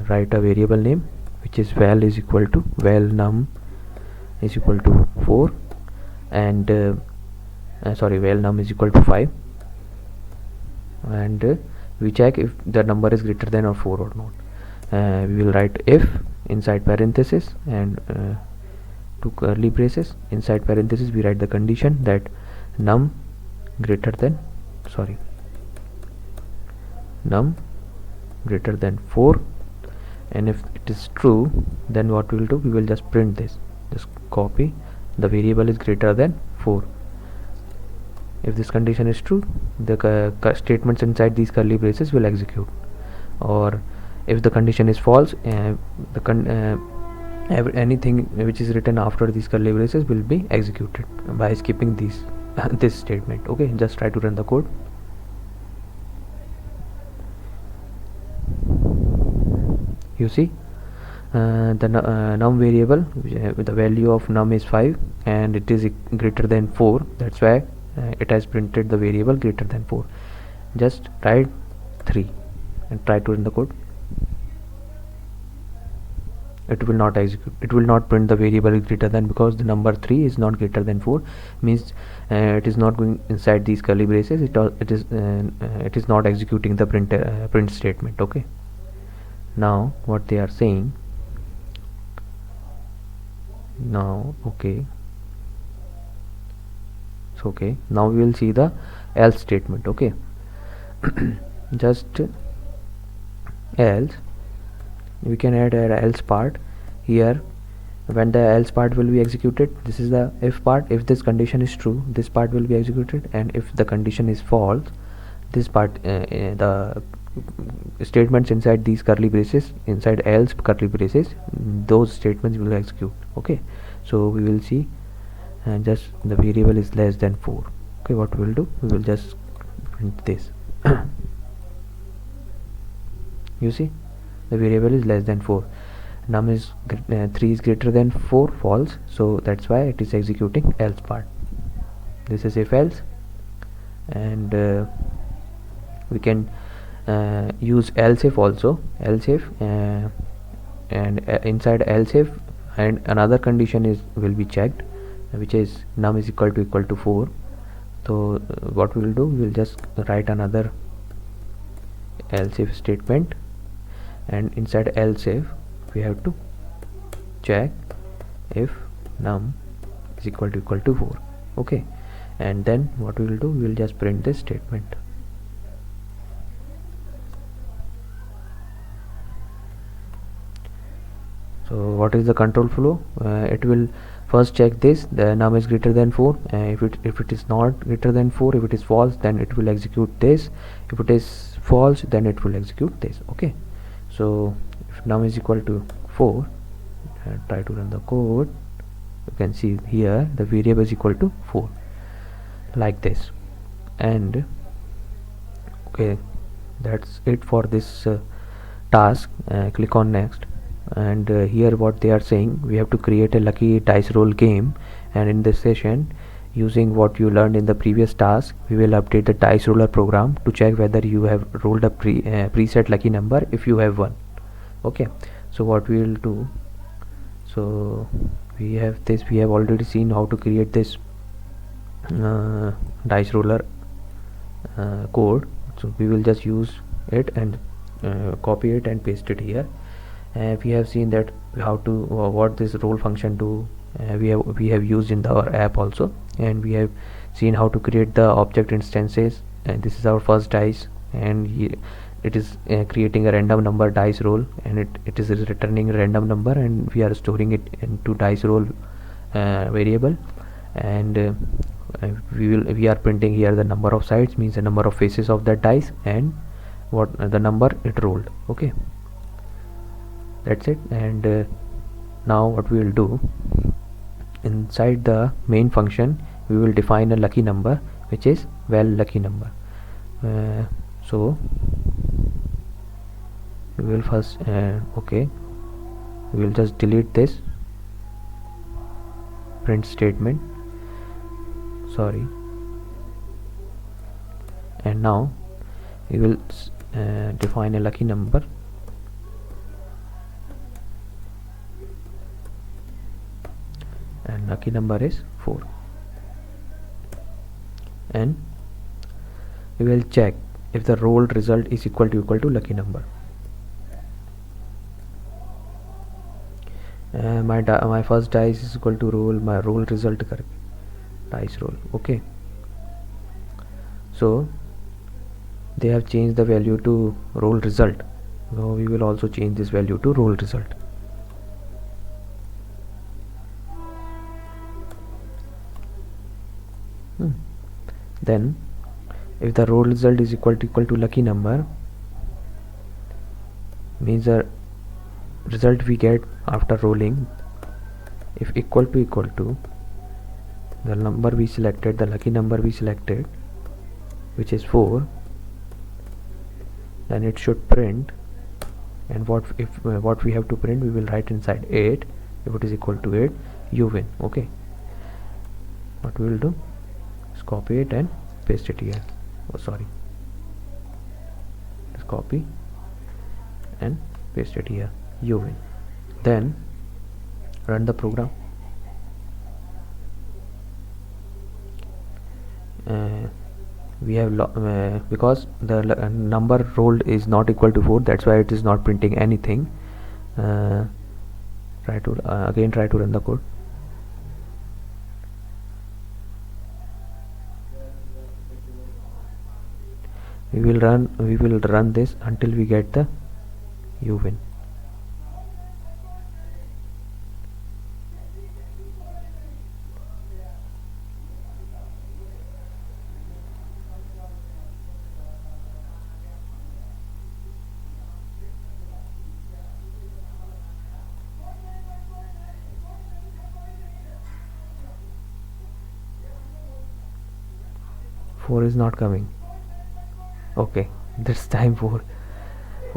write a variable name, which is val is equal to val num is equal to 4, and val num is equal to 5, and we check if the number is greater than or 4 or not. We will write if inside parenthesis, and two curly braces. Inside parenthesis we write the condition that num greater than 4, and if it is true, then what we will do, we will just print this. Just copy the variable is greater than 4. If this condition is true, the statements inside these curly braces will execute, or if the condition is false, anything which is written after these curly braces will be executed by skipping these this statement. Okay, just try to run the code. You see the num variable with the value of num is 5, and it is greater than 4. That's why it has printed the variable greater than 4. Just write 3 and try to run the code. it will not execute, it will not print the variable greater than, because the number 3 is not greater than 4, means it is not going inside these curly braces. It is not executing the print statement. Okay, now what they are saying now, okay, so okay, now we will see the else statement. Okay, just else, we can add an else part here. When the else part will be executed, this is the if part. If this condition is true, this part will be executed, and if the condition is false, this part, the statements inside these curly braces, inside else curly braces, those statements will execute. Okay, so we will see, and just the variable is less than 4. Okay, what we will do, we will just print this. You see, the variable is less than 4. Num is 3 is greater than 4, false, so that's why it is executing else part. This is if else, and we can use else if also, else if, and inside else if, and another condition is will be checked, which is num is equal to 4. So what we will do, we will just write another else if statement, and inside else if we have to check if num is equal to 4. Okay, and then what we will do, we will just print this statement. So what is the control flow? It will first check this, the num is greater than 4. If it is not greater than 4, if it is false, then it will execute this. If it is false, then it will execute this. Okay, so if num is equal to 4, try to run the code, you can see here the variable is equal to 4, like this. And okay, that's it for this task. Click on next, and here what they are saying, we have to create a lucky dice roll game, and in this session, using what you learned in the previous task, we will update the dice roller program to check whether you have rolled a preset lucky number if you have one. Okay, so what we will do, so we have this, we have already seen how to create this dice roller code, so we will just use it and copy it and paste it here. We have seen that how to what this roll function do, we have used in our app also, and we have seen how to create the object instances, and this is our first dice, and it is creating a random number dice roll, and it is returning a random number, and we are storing it into dice roll variable, and we are printing here the number of sides, means the number of faces of that dice, and what the number it rolled. Okay, that's it. And now what we will do, inside the main function we will define a lucky number, which is val lucky number. So we will first okay, we will just delete this print statement, sorry, and now we will define a lucky number, and lucky number is 4, and we will check if the rolled result is equal to lucky number. My first dice is equal to roll my roll result dice roll. Okay, so they have changed the value to roll result, so we will also change this value to roll result. Then if the roll result is equal to lucky number, means the result we get after rolling, if equal to the number we selected, the lucky number we selected, which is 4, then it should print. And what we have to print, we will write inside 8. If it is equal to 8, you win. Okay, what we will do is copy it and paste it here. Oh, sorry, just copy and paste it here, you win. Then run the program. We have because the number rolled is not equal to 4, that's why it is not printing anything. Try to again try to run the code. We will run this until we get the you win. Four is not coming. Okay, this time 4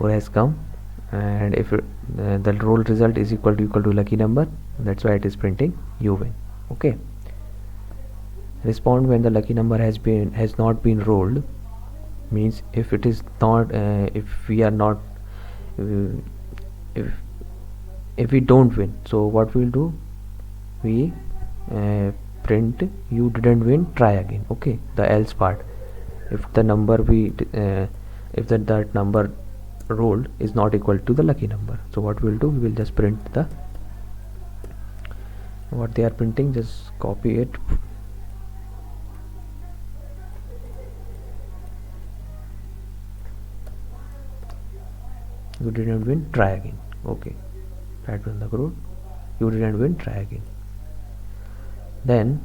has come, and if the roll result is equal to lucky number, that's why it is printing you win. Okay, respond when the lucky number has not been rolled, means if it is not if we are not if we don't win, so what we'll do, we print you didn't win, try again. Okay, the else part, if the number if that number rolled is not equal to the lucky number, so what we'll do, we will just print the what they are printing, just copy it. You didn't win, try again. Okay, try to run the code. You didn't win, try again. Then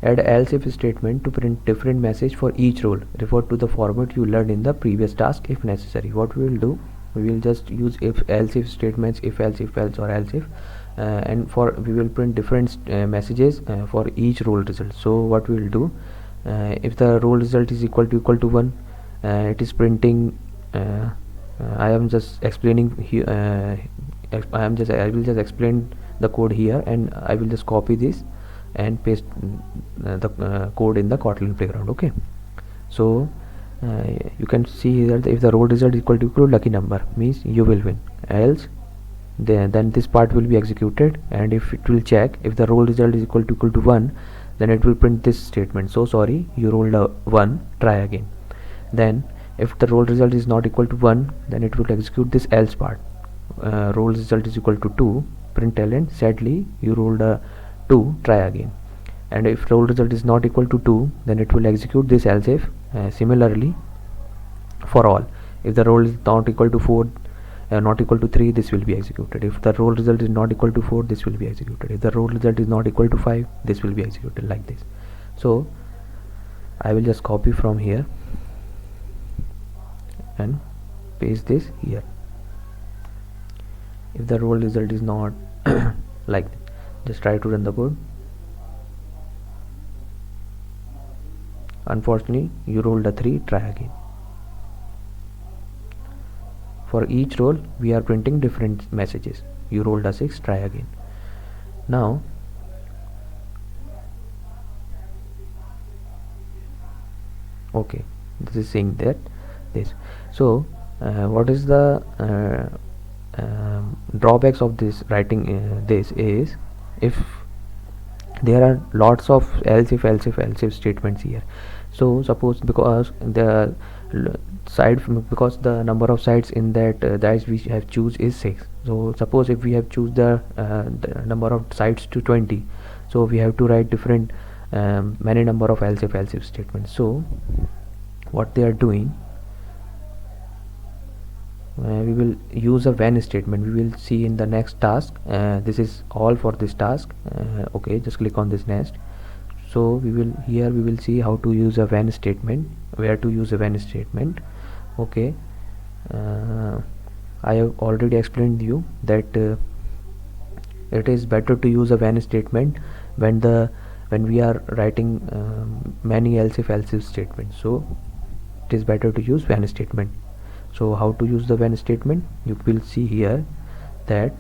add else if statement to print different message for each role. Refer to the format you learned in the previous task if necessary. What we will do, we will just use if else if statements, if else or else if, and for we will print different messages for each role result. So what we will do, if the role result is equal to 1, it is printing I am just explaining here I will just explain the code here, and I will just copy this and paste the code in the Kotlin playground. Okay, so you can see here that if the roll result is equal to lucky number, means you will win, else then this part will be executed, and if it will check if the roll result is equal to 1, then it will print this statement, so sorry, you rolled a 1, try again. Then if the roll result is not equal to 1, then it will execute this else part. Roll result is equal to 2, println sadly you rolled a 2, try again. And if roll result is not equal to 2, then it will execute this else if. Similarly for all, if the roll is not equal to 4, not equal to 3, this will be executed. If the roll result is not equal to 4, this will be executed. If the roll result is not equal to 5, this will be executed, like this. So I will just copy from here and paste this here. If the roll result is not like this, just try to run the code. Unfortunately you rolled a 3, try again. For each roll we are printing different messages. You rolled a 6, try again. Now okay, this is saying that this. So what is the drawbacks of this writing this is, if there are lots of else if statements here. So suppose because the because the number of sides in that dice we have choose is 6, so suppose if we have choose the number of sides to 20, so we have to write different many number of else if statements. So what they are doing, we will use a when statement. We will see in the next task. This is all for this task. Okay, just click on this next. So we will see how to use a when statement, where to use a when statement. Okay, I have already explained you that it is better to use a when statement when we are writing many else if statements. So it is better to use when statement. So how to use the when statement, you will see here that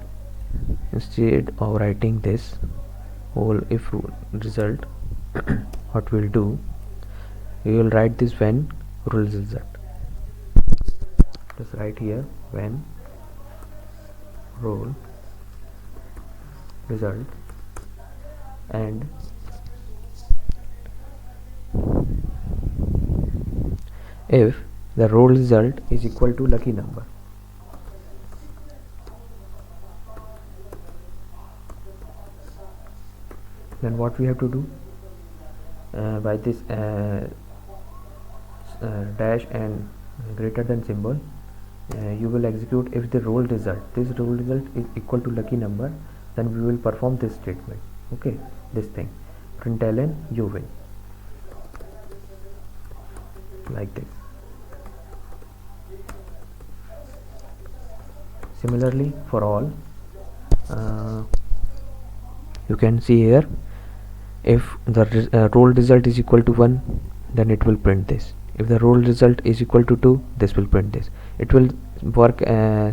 instead of writing this whole if result, what we'll do, we will write this when roll result. Just write here when role result, and if the role result is equal to lucky number. Then what we have to do, by this dash and greater than symbol, you will execute if the role result, this role result is equal to lucky number, then we will perform this statement. Okay, this thing, println you win, like this. Similarly for all, you can see here, if the role result is equal to 1, then it will print this. If the role result is equal to 2, this will print this. It will work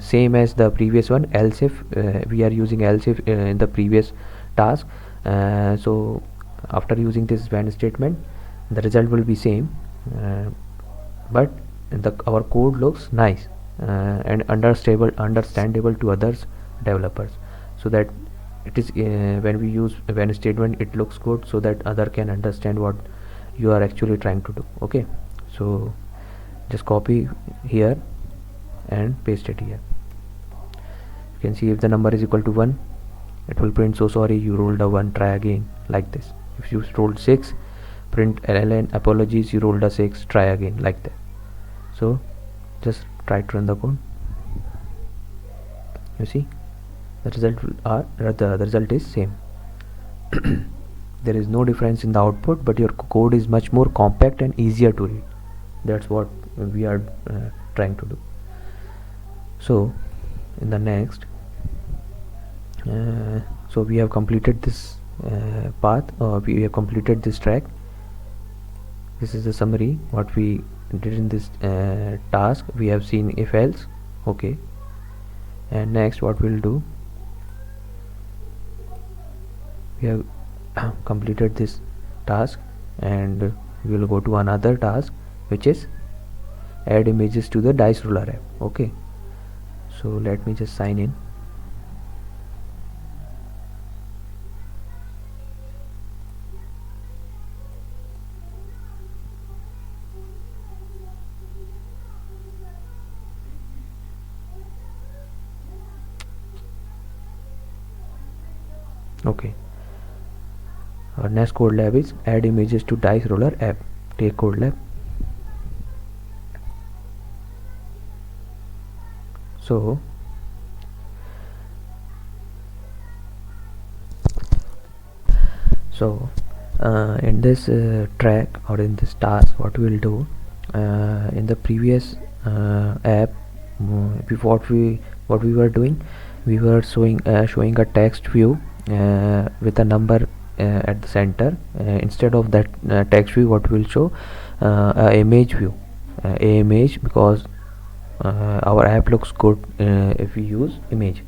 same as the previous one, else if we are using else if in the previous task. So after using this when statement, the result will be same, but our code looks nice and understandable to others developers, so that it is when we use when statement, it looks good, so that other can understand what you are actually trying to do. Okay, so just copy here and paste it here. You can see if the number is equal to 1, it will print so sorry you rolled a 1, try again, like this. If you rolled 6, print ln apologies you rolled a 6, try again, like that. So just try to run the code. You see the result is same. There is no difference in the output, but your code is much more compact and easier to read. That's what we are trying to do. So in the next, so we have completed this path, or we have completed this track. This is the summary what we did in this task. We have seen if else. Okay, and next what we'll do, we have completed this task, and we will go to another task, which is add images to the dice roller app. Okay, so let me just sign in. Okay, our next code lab is add images to dice roller app. Take code lab. So in this track, or in this task, what we will do, in the previous app, what we were doing, we were showing a text view with a number at the center. Instead of that text view, what will show a image view, a image, because our app looks good if we use image.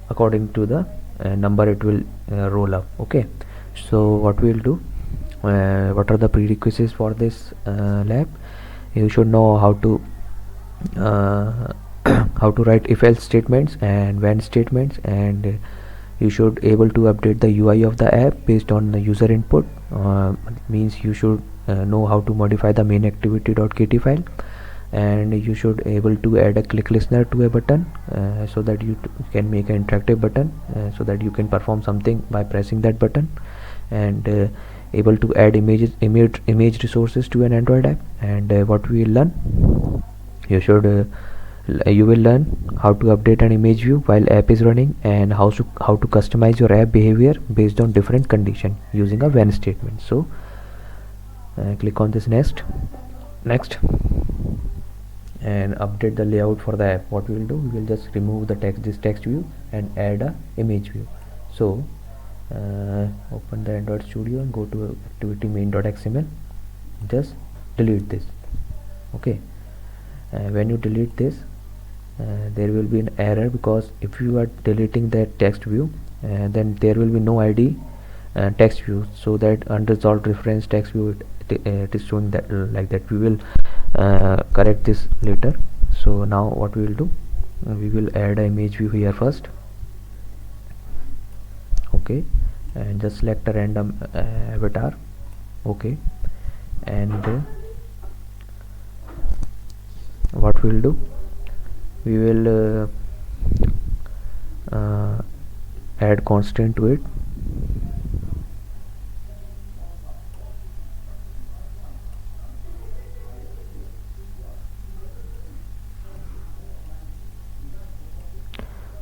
According to the number, it will roll up. Okay, so what we will do, what are the prerequisites for this lab? You should know how to how to write if else statements and when statements, and you should able to update the UI of the app based on the user input. Means you should know how to modify the main activity.kt file, and you should able to add a click listener to a button, so that you can make an interactive button, so that you can perform something by pressing that button, and able to add image resources to an Android app. And what we will learn, you will learn how to update an image view while app is running, and how to customize your app behavior based on different condition using a when statement. So click on this next, and update the layout for the app. What we will do, we will just remove the this text view and add a image view. So open the Android Studio and go to activity main.xml. Just delete this. Okay, when you delete this, there will be an error, because if you are deleting that text view, then there will be no ID text view, so that unresolved reference text view, it is showing that like that. We will correct this later. So now what we will do, we will add an image view here first. Okay, and just select a random avatar. Okay, and what we'll do, we will add constraint to it.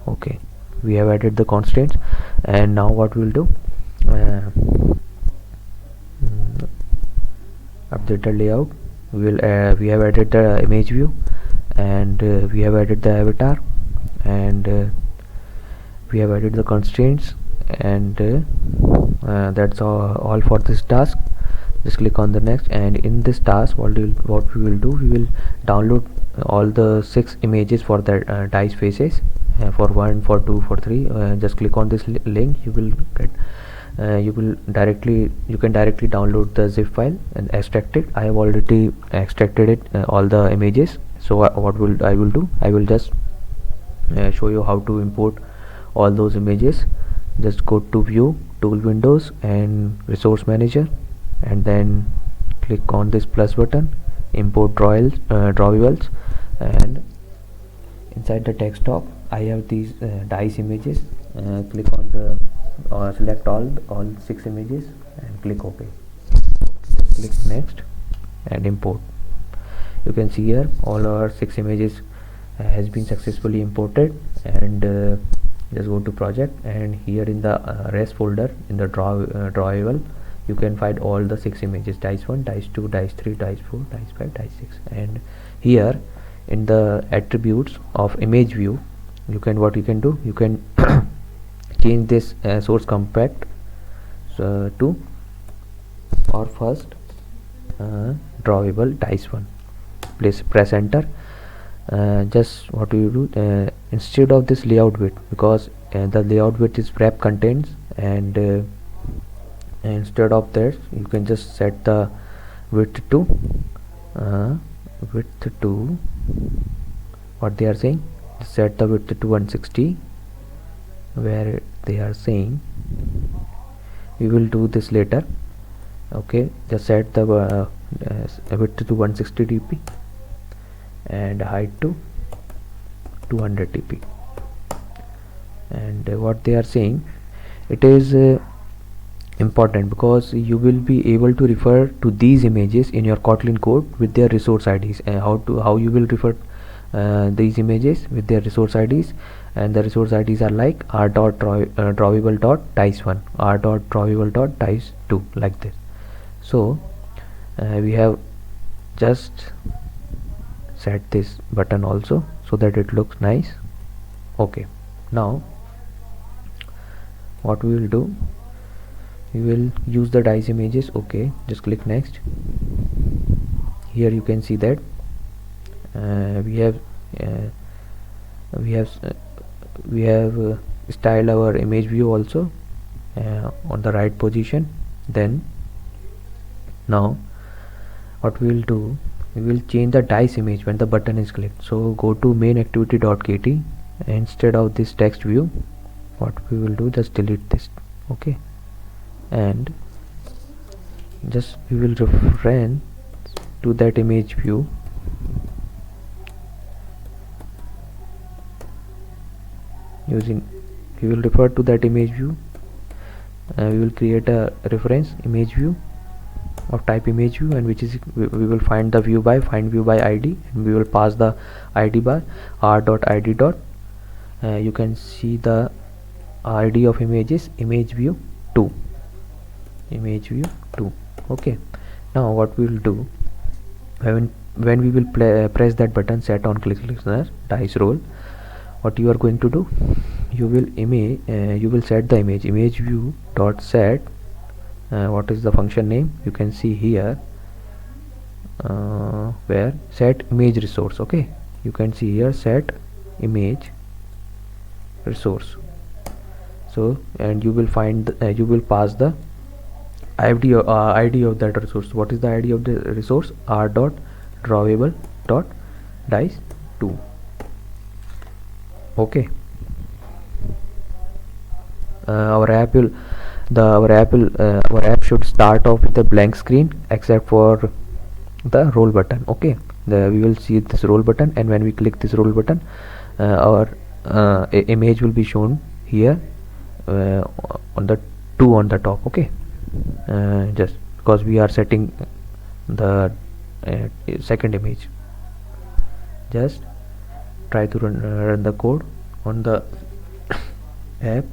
Okay, we have added the constraints, and now what we'll do, update the layout. We have added the image view, and we have added the avatar, and we have added the constraints, and that's all for this task. Just click on the next, and in this task what we will do, we will download all the 6 images for the dice faces, for 1, for 2, for 3. Just click on this link. You will get you can directly download the zip file and extract it. I have already extracted it, all the images. So what I will do, I will just show you how to import all those images. Just go to view, tool windows, and resource manager, and then click on this plus button, import drawables, and inside the desktop I have these dice images. Click on the select all 6 images and click OK. Just click next and import. You can see here all our 6 images has been successfully imported, and just go to project, and here in the res folder in the drawable, you can find all the 6 images: dice 1, dice 2, dice 3, dice 4, dice 5, dice 6. And here in the attributes of image view, you can change this source compact to our first drawable dice 1. Please press enter. Just what you do, instead of this layout width, because the layout width is wrap contains, and instead of that you can just set the width to what they are saying, set the width to 160, where they are saying we will do this later. Okay, just set the width to 160 dp and height to 200 dp. And what they are saying, it is important because you will be able to refer to these images in your Kotlin code with their resource IDs, and how you will refer these images with their resource IDs. And the resource IDs are like r.drawable.dice1, r.drawable.dice2, like this. So we have just set this button also so that it looks nice. Okay, now what we will do, we will use the dice images. Okay, just click next. Here you can see that we have styled our image view also on the right position. Then now what we will do, we will change the dice image when the button is clicked. So go to main activity.kt, instead of this text view, what we will do, just delete this. Okay, and just we will reference to that image view. We will refer to that image view. We will create a reference image view of type image view, and which is we will find the view by find view by ID, and we will pass the ID by r.id. You can see the ID of images, image view 2. Okay, now what we will do, when we will press that button, set on click listener dice roll, what you are going to do, you will set the image view dot set what is the function name, you can see here where set image resource. Okay, you can see here set image resource. So, and you will find you will pass the ID of that resource. What is the ID of the resource? r.drawable.dice2. Okay. Our app will our app should start off with a blank screen except for the roll button. Okay, we will see this roll button, and when we click this roll button, our image will be shown here uh, on the 2 on the top. Okay, just because we are setting the second image, just try to run the code on the app.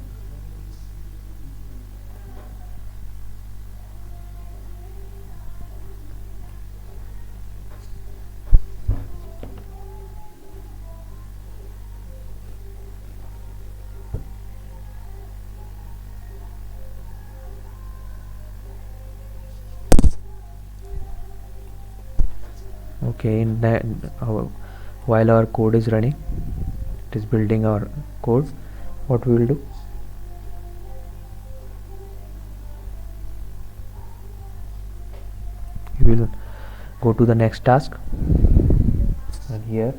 Okay, in that while our code is running, it is building our code. What we will do, we will go to the next task, and here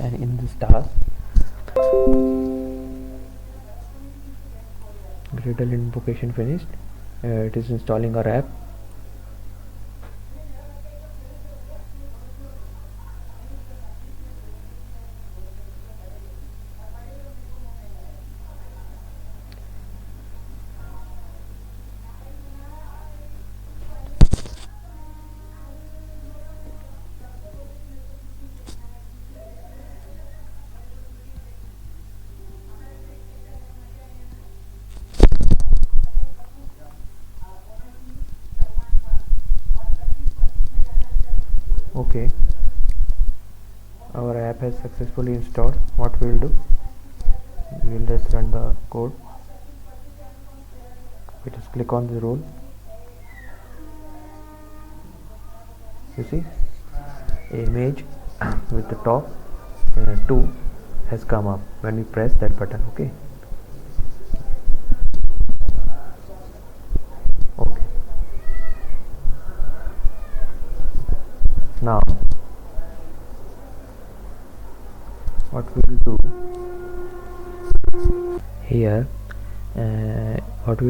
and in this task, Gradle invocation finished. It is installing our app. Okay, our app has successfully installed. What we will do, we will just run the code. We just click on the roll. You see, image with the top 2 has come up when we press that button. Okay. Okay. Now, what we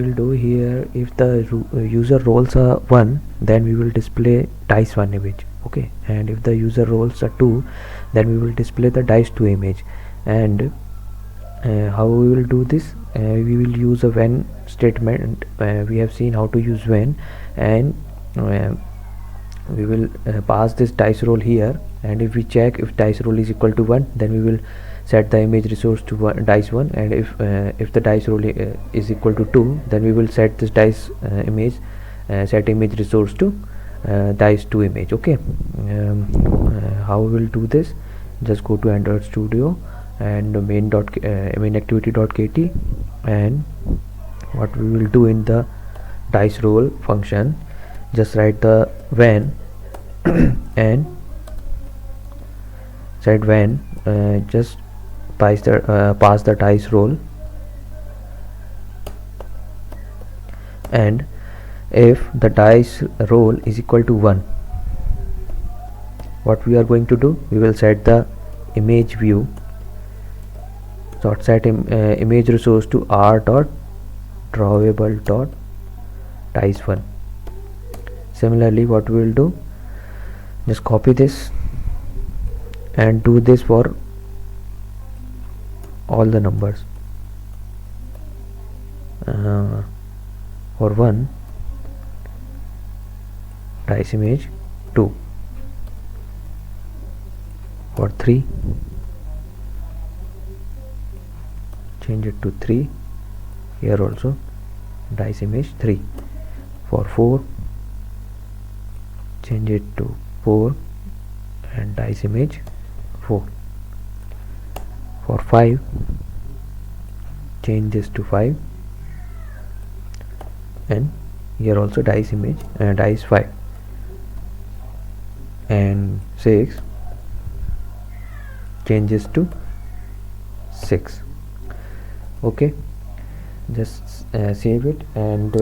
will do here, if the user rolls a 1, then we will display dice 1 image. Okay, and if the user rolls a 2, then we will display the dice 2 image. And how we will do this, we will use a when statement. We have seen how to use when, and we will pass this dice roll here, and if we check if dice roll is equal to 1, then we will set the image resource to dice 1, and if the dice roll is equal to 2, then we will set this dice image set image resource to dice 2 image. Okay, how we will do this, just go to Android Studio and main activity.kt, and what we will do in the dice roll function, just write the when and set when, just pass the dice roll, and if the dice roll is equal to 1, what we are going to do, we will set the image view, so set image resource to r.drawable.dice1. Similarly, what we will do, just copy this and do this for all the numbers. For 1, dice image 2. For 3, change it to 3. Here also dice image 3. For 4, change it to 4 and dice image 4. For 5, change this to 5, and here also dice image dice 5. And 6, changes to 6. Okay, just save it and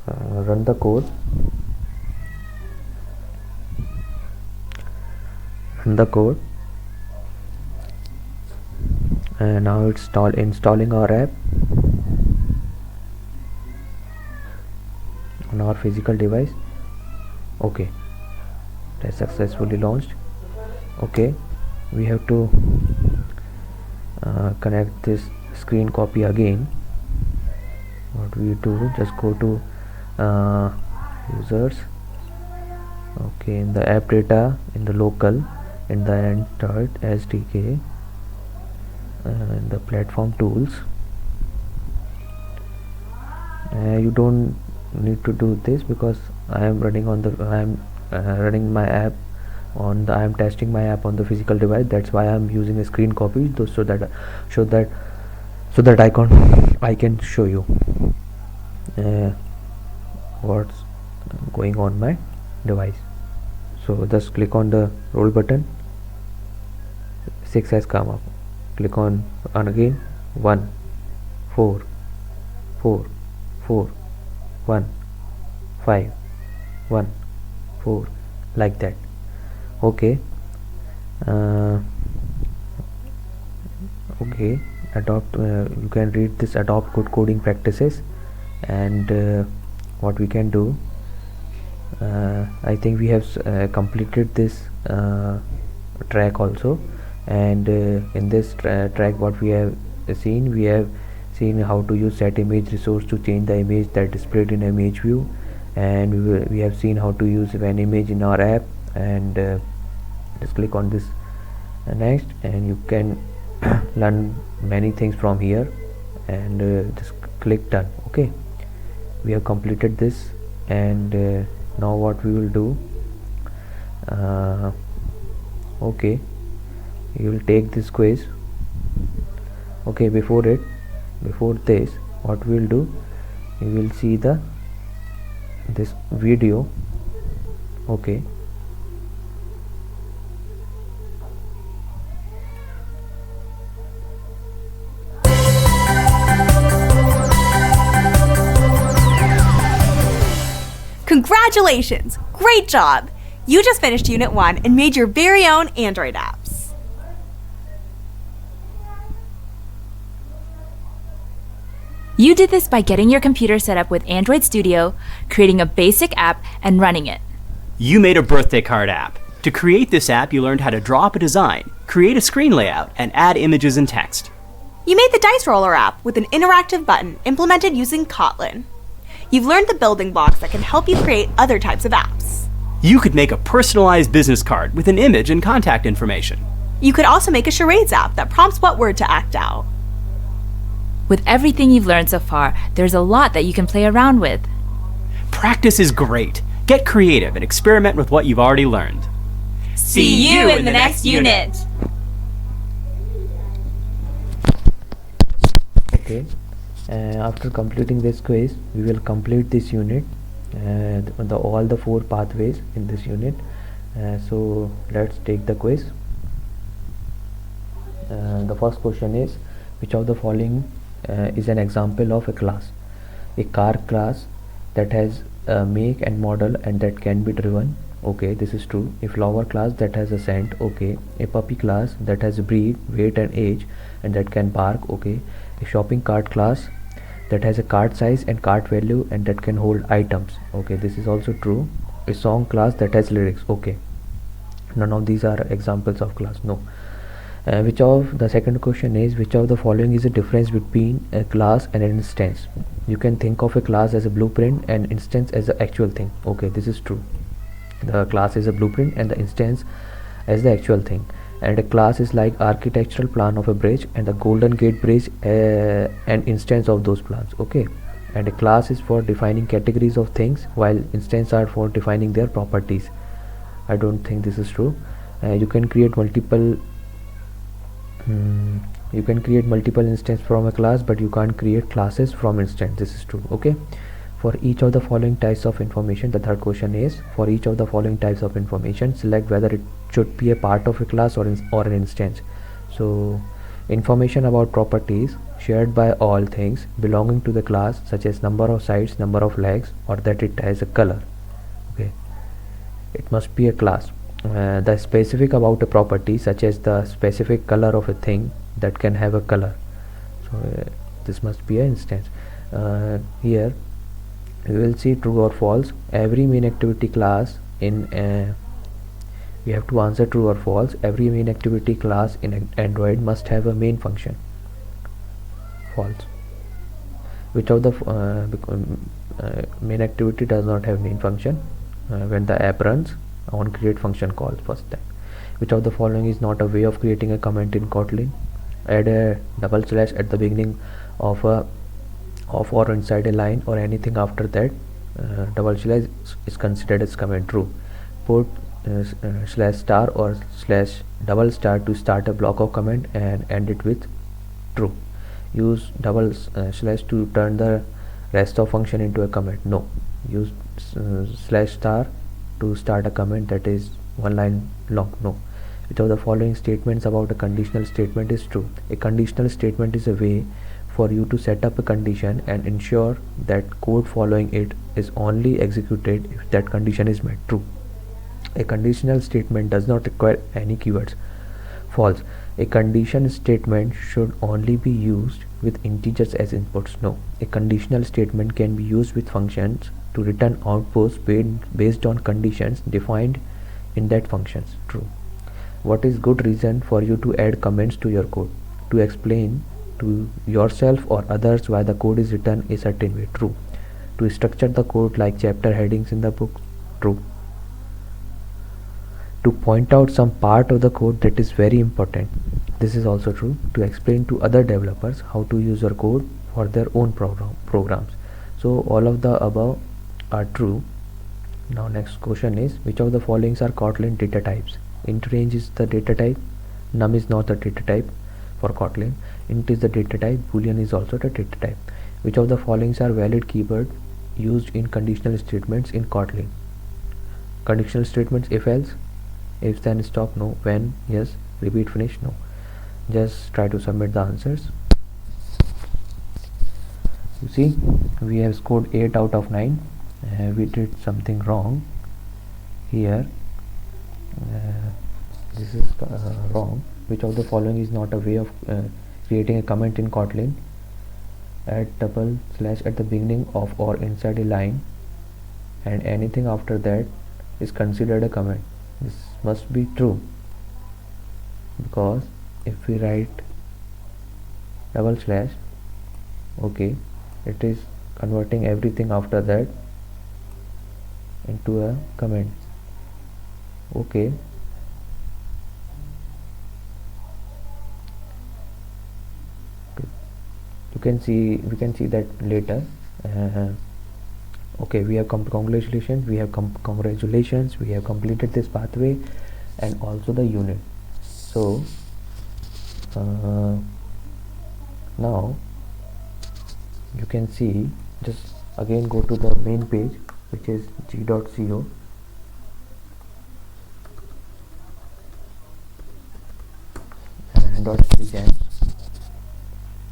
run the code. And now it's installing our app on our physical device. Okay, that's successfully launched. Okay, we have to connect this screen copy again. What we do, just go to users. Okay, in the app data, in the local, in the Android SDK, in the platform tools. You don't need to do this because I am running running my app on the I am testing my app on the physical device. That's why I am using a screen copy, so that I can show you what's going on my device. So just click on the roll button. 6 has come up. Click on again. 1 4 4 4 1 5 1 4, like that. Okay, okay, adopt you can read this adopt good coding practices, and what we can do, I think we have completed this track also. And in this track, what we have seen how to use set image resource to change the image that displayed in image view, and we have seen how to use one image in our app. And just click on this next, and you can learn many things from here, and just click done. Okay, we have completed this, and now what we will do, okay, you will take this quiz. Okay, before this, what we will do, you will see this video. Okay, Congratulations! Great job! You just finished Unit 1 and made your very own Android apps. You did this by getting your computer set up with Android Studio, creating a basic app, and running it. You made a birthday card app. To create this app, you learned how to draw up a design, create a screen layout, and add images and text. You made the Dice Roller app with an interactive button implemented using Kotlin. You've learned the building blocks that can help you create other types of apps. You could make a personalized business card with an image and contact information. You could also make a charades app that prompts what word to act out. With everything you've learned so far, there's a lot that you can play around with. Practice is great. Get creative and experiment with what you've already learned. See you in the next unit! Okay, after completing this quiz, we will complete this unit, all the 4 pathways in this unit. So let's take the quiz. The first question is, which of the following is an example of a class? A car class that has a make and model and that can be driven. Okay, this is true. A flower class that has a scent. Okay. A puppy class that has a breed, weight and age and that can bark. Okay. A shopping cart class that has a cart size and cart value and that can hold items. Okay, this is also true. A song class that has lyrics. Okay, none of these are examples of class. No. The second question is, which of the following is the difference between a class and an instance? You can think of a class as a blueprint and instance as the actual thing. Okay, this is true. The class is a blueprint and the instance as the actual thing. And a class is like architectural plan of a bridge, and the Golden Gate Bridge an instance of those plans. Okay, and a class is for defining categories of things, while instances are for defining their properties. I don't think this is true. You can create multiple instances from a class, but you can't create classes from instance. This is true. Okay, for each of the following types of information, the third question is, for each of the following types of information, select whether it should be a part of a class or an instance. So Information about properties shared by all things belonging to the class, such as number of sides, number of legs, or that it has a color. Okay, it must be a class. The specific about a property, such as the specific color of a thing that can have a color. So this must be an instance. Here we will see true or false. Every main activity class in we have to answer true or false. Every main activity class in Android must have a main function. False. Which of the main activity does not have main function when the app runs on create function call first time? Which of the following is not a way of creating a comment in Kotlin? Add a double slash at the beginning of or inside a line, or anything after that double slash is considered as comment. True. Put slash star or slash double star to start a block of comment and end it with true. Use double slash to turn the rest of function into a comment. No. Use slash star to start a comment that is one line long. No. Which of the following statements about a conditional statement is true? A conditional statement is a way for you to set up a condition and ensure that code following it is only executed if that condition is met. True. A conditional statement does not require any keywords. False. A condition statement should only be used with integers as inputs. No. A conditional statement can be used with functions to return outputs based on conditions defined in that functions. True. What is good reason for you to add comments to your code? To explain to yourself or others why the code is written a certain way. True. To structure the code like chapter headings in the book. True. To point out some part of the code that is very important. This is also true. To explain to other developers how to use your code for their own programs. So all of the above are true. Now next question is, which of the following are Kotlin data types? Int range is the data type. Num is not the data type for Kotlin. Int is the data type. Boolean is also the data type. Which of the following are valid keyword used in conditional statements in Kotlin? Conditional statements: if else, if then stop, no, when, yes, repeat, finish, no. Just try to submit the answers. You see, we have scored 8 out of 9. We did something wrong here. This is wrong. Which of the following is not a way of creating a comment in Kotlin? Add double slash at the beginning of or inside a line, and anything after that is considered a comment. This must be true, because if we write double slash, okay, it is converting everything after that into a comment. Okay, we can see that later. Okay, we have congratulations, we have congratulations, we have completed this pathway and also the unit. So now you can see, just again go to the main page, which is g.co,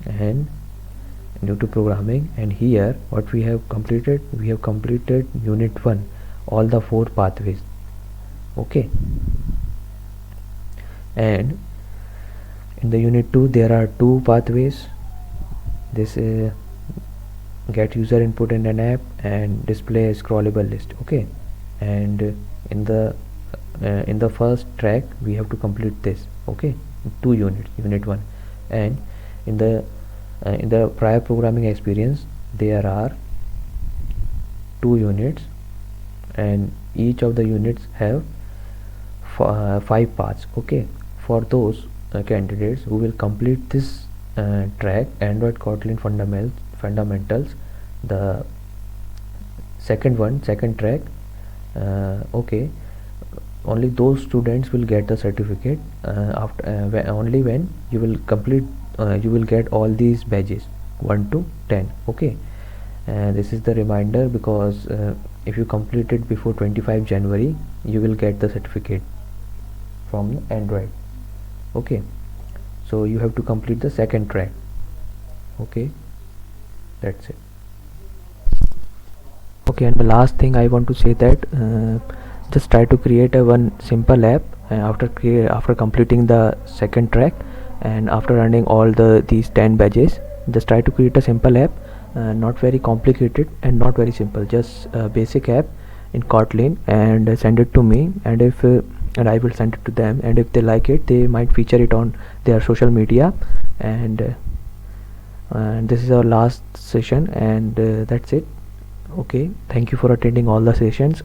and and due to programming, and here what we have completed unit 1, all the 4 pathways. Okay, and in the unit 2 there are 2 pathways. This is get user input in an app and display a scrollable list. Okay, and in the first track we have to complete this. Okay, 2 units, unit 1, and in the prior programming experience there are 2 units, and each of the units have 5 paths. Okay, for those candidates who will complete this track, Android Kotlin fundamentals, the second track, okay, only those students will get the certificate after only when you will complete you will get all these badges 1 to 10. Okay, this is the reminder, because if you complete it before 25 January you will get the certificate from Android. Okay, so you have to complete the second track. Okay, that's it. Okay, and the last thing I want to say that just try to create a one simple app after completing the second track, and after running all these 10 badges, just try to create a simple app, not very complicated and not very simple, just a basic app in Kotlin, and send it to me, and if and I will send it to them, and if they like it, they might feature it on their social media. And this is our last session, and that's it. Okay, thank you for attending all the sessions.